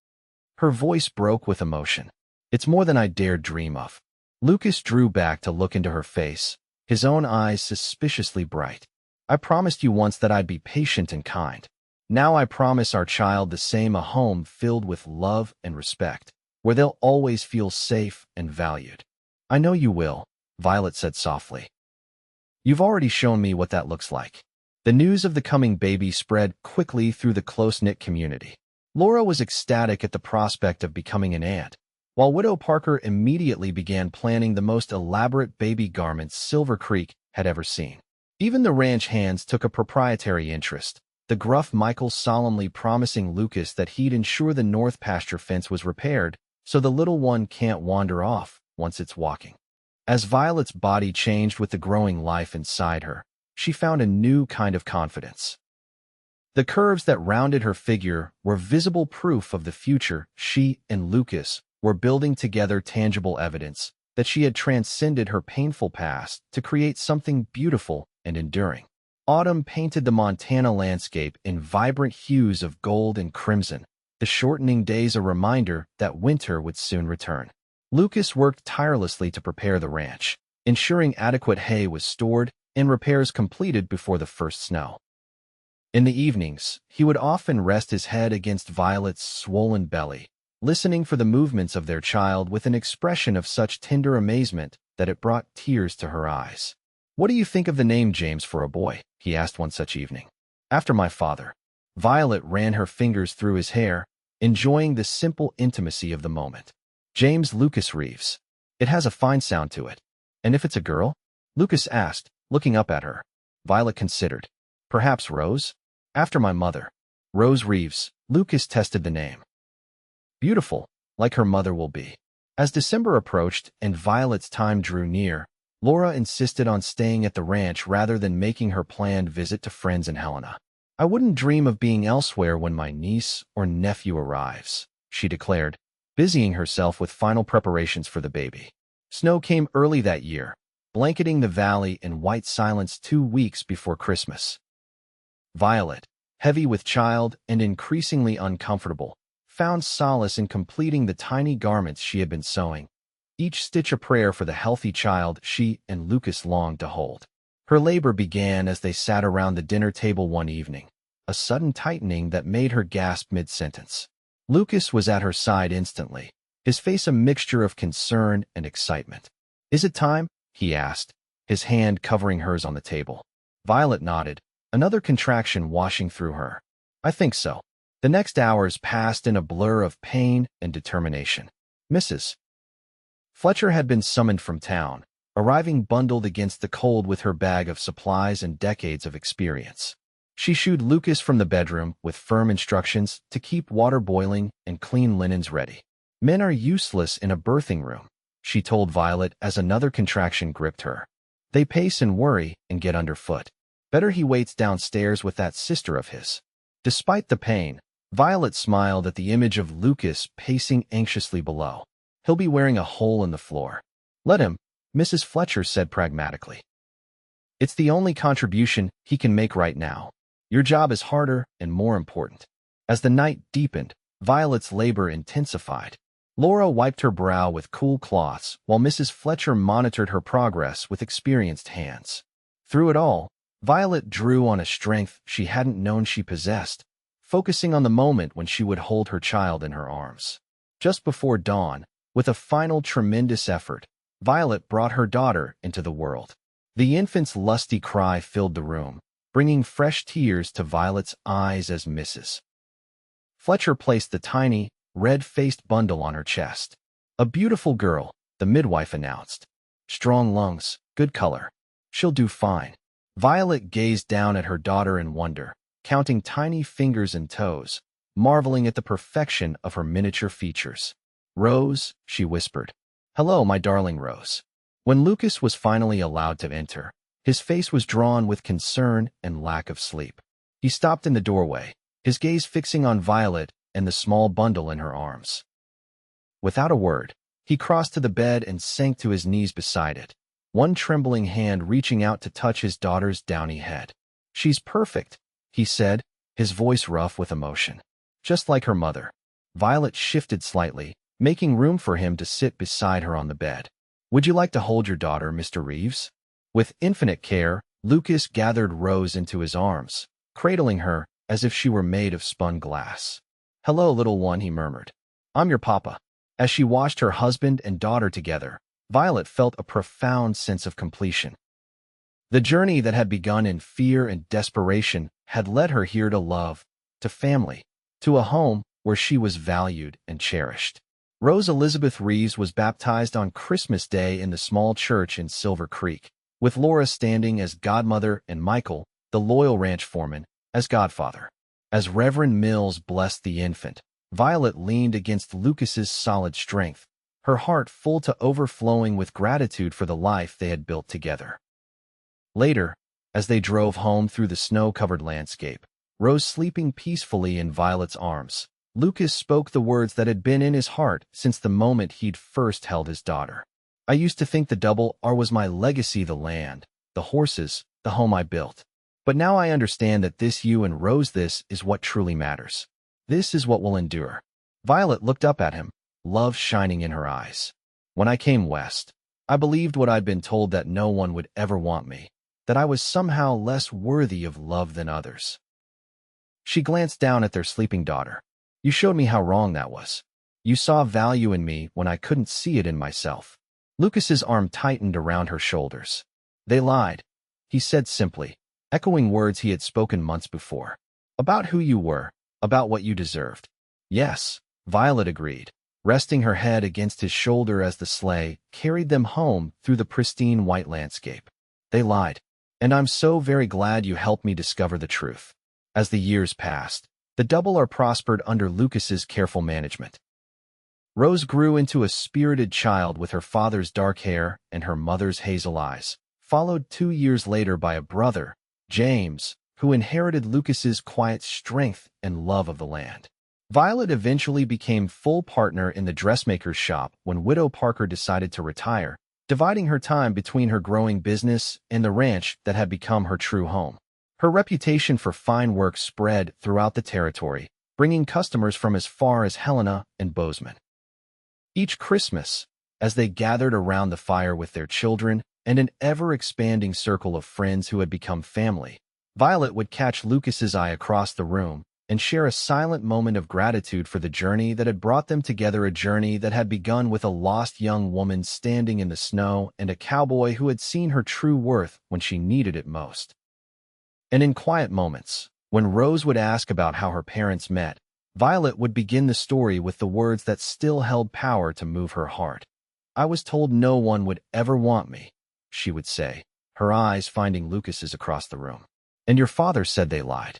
Her voice broke with emotion. It's more than I dared dream of. Lucas drew back to look into her face, his own eyes suspiciously bright. I promised you once that I'd be patient and kind. Now I promise our child the same, a home filled with love and respect, where they'll always feel safe and valued. I know you will, Violet said softly. You've already shown me what that looks like. The news of the coming baby spread quickly through the close-knit community. Laura was ecstatic at the prospect of becoming an aunt, while Widow Parker immediately began planning the most elaborate baby garments Silver Creek had ever seen. Even the ranch hands took a proprietary interest, the gruff Michael solemnly promising Lucas that he'd ensure the north pasture fence was repaired so the little one can't wander off once it's walking. As Violet's body changed with the growing life inside her, she found a new kind of confidence. The curves that rounded her figure were visible proof of the future she and Lucas were building together, tangible evidence that she had transcended her painful past to create something beautiful and enduring. Autumn painted the Montana landscape in vibrant hues of gold and crimson, the shortening days a reminder that winter would soon return. Lucas worked tirelessly to prepare the ranch, ensuring adequate hay was stored and repairs completed before the first snow. In the evenings, he would often rest his head against Violet's swollen belly, listening for the movements of their child with an expression of such tender amazement that it brought tears to her eyes. "What do you think of the name James for a boy?" he asked one such evening. "After my father." Violet ran her fingers through his hair, enjoying the simple intimacy of the moment. "James Lucas Reeves. It has a fine sound to it." "And if it's a girl?" Lucas asked, looking up at her. Violet considered. "Perhaps Rose?" "After my mother." "Rose Reeves." Lucas tested the name. "Beautiful, like her mother will be." As December approached and Violet's time drew near, Laura insisted on staying at the ranch rather than making her planned visit to friends in Helena. "I wouldn't dream of being elsewhere when my niece or nephew arrives," she declared, busying herself with final preparations for the baby. Snow came early that year, blanketing the valley in white silence 2 weeks before Christmas. Violet, heavy with child and increasingly uncomfortable, found solace in completing the tiny garments she had been sewing, each stitch a prayer for the healthy child she and Lucas longed to hold. Her labor began as they sat around the dinner table one evening, a sudden tightening that made her gasp mid-sentence. Lucas was at her side instantly, his face a mixture of concern and excitement. "Is it time?" he asked, his hand covering hers on the table. Violet nodded, another contraction washing through her. "I think so." The next hours passed in a blur of pain and determination. Mrs. Fletcher had been summoned from town, arriving bundled against the cold with her bag of supplies and decades of experience. She shooed Lucas from the bedroom with firm instructions to keep water boiling and clean linens ready. "Men are useless in a birthing room," she told Violet as another contraction gripped her. "They pace and worry and get underfoot. Better he waits downstairs with that sister of his." Despite the pain, Violet smiled at the image of Lucas pacing anxiously below. "He'll be wearing a hole in the floor." "Let him," Mrs. Fletcher said pragmatically. "It's the only contribution he can make right now. Your job is harder and more important." As the night deepened, Violet's labor intensified. Laura wiped her brow with cool cloths while Mrs. Fletcher monitored her progress with experienced hands. Through it all, Violet drew on a strength she hadn't known she possessed, focusing on the moment when she would hold her child in her arms. Just before dawn, with a final tremendous effort, Violet brought her daughter into the world. The infant's lusty cry filled the room, bringing fresh tears to Violet's eyes as Mrs. Fletcher placed the tiny, red-faced bundle on her chest. "A beautiful girl," the midwife announced. "Strong lungs, good color. She'll do fine." Violet gazed down at her daughter in wonder, counting tiny fingers and toes, marveling at the perfection of her miniature features. "Rose," she whispered. "Hello, my darling Rose." When Lucas was finally allowed to enter, his face was drawn with concern and lack of sleep. He stopped in the doorway, his gaze fixing on Violet and the small bundle in her arms. Without a word, he crossed to the bed and sank to his knees beside it, one trembling hand reaching out to touch his daughter's downy head. "She's perfect," he said, his voice rough with emotion. "Just like her mother." Violet shifted slightly, making room for him to sit beside her on the bed. "Would you like to hold your daughter, Mr. Reeves?" With infinite care, Lucas gathered Rose into his arms, cradling her as if she were made of spun glass. "Hello, little one," he murmured. "I'm your papa." As she watched her husband and daughter together, Violet felt a profound sense of completion. The journey that had begun in fear and desperation had led her here to love, to family, to a home where she was valued and cherished. Rose Elizabeth Reeves was baptized on Christmas Day in the small church in Silver Creek, with Laura standing as godmother and Michael, the loyal ranch foreman, as godfather. As Reverend Mills blessed the infant, Violet leaned against Lucas's solid strength, her heart full to overflowing with gratitude for the life they had built together. Later, as they drove home through the snow-covered landscape, Rose sleeping peacefully in Violet's arms, Lucas spoke the words that had been in his heart since the moment he'd first held his daughter. "I used to think the double R was my legacy, the land, the horses, the home I built. But now I understand that this you and Rose, this is what truly matters. This is what will endure." Violet looked up at him, love shining in her eyes. When I came west, I believed what I'd been told, that no one would ever want me, that I was somehow less worthy of love than others. She glanced down at their sleeping daughter. You showed me how wrong that was. You saw value in me when I couldn't see it in myself. Lucas's arm tightened around her shoulders. They lied, he said simply, echoing words he had spoken months before. About who you were, about what you deserved. Yes, Violet agreed, resting her head against his shoulder as the sleigh carried them home through the pristine white landscape. They lied, and I'm so very glad you helped me discover the truth. As the years passed, the double R prospered under Lucas's careful management. Rose grew into a spirited child with her father's dark hair and her mother's hazel eyes, followed 2 years later by a brother, James, who inherited Lucas's quiet strength and love of the land. Violet eventually became full partner in the dressmaker's shop when Widow Parker decided to retire, dividing her time between her growing business and the ranch that had become her true home. Her reputation for fine work spread throughout the territory, bringing customers from as far as Helena and Bozeman. Each Christmas, as they gathered around the fire with their children and an ever-expanding circle of friends who had become family, Violet would catch Lucas's eye across the room and share a silent moment of gratitude for the journey that had brought them together, a journey that had begun with a lost young woman standing in the snow and a cowboy who had seen her true worth when she needed it most. And in quiet moments, when Rose would ask about how her parents met, Violet would begin the story with the words that still held power to move her heart. I was told no one would ever want me, she would say, her eyes finding Lucas's across the room. And your father said they lied.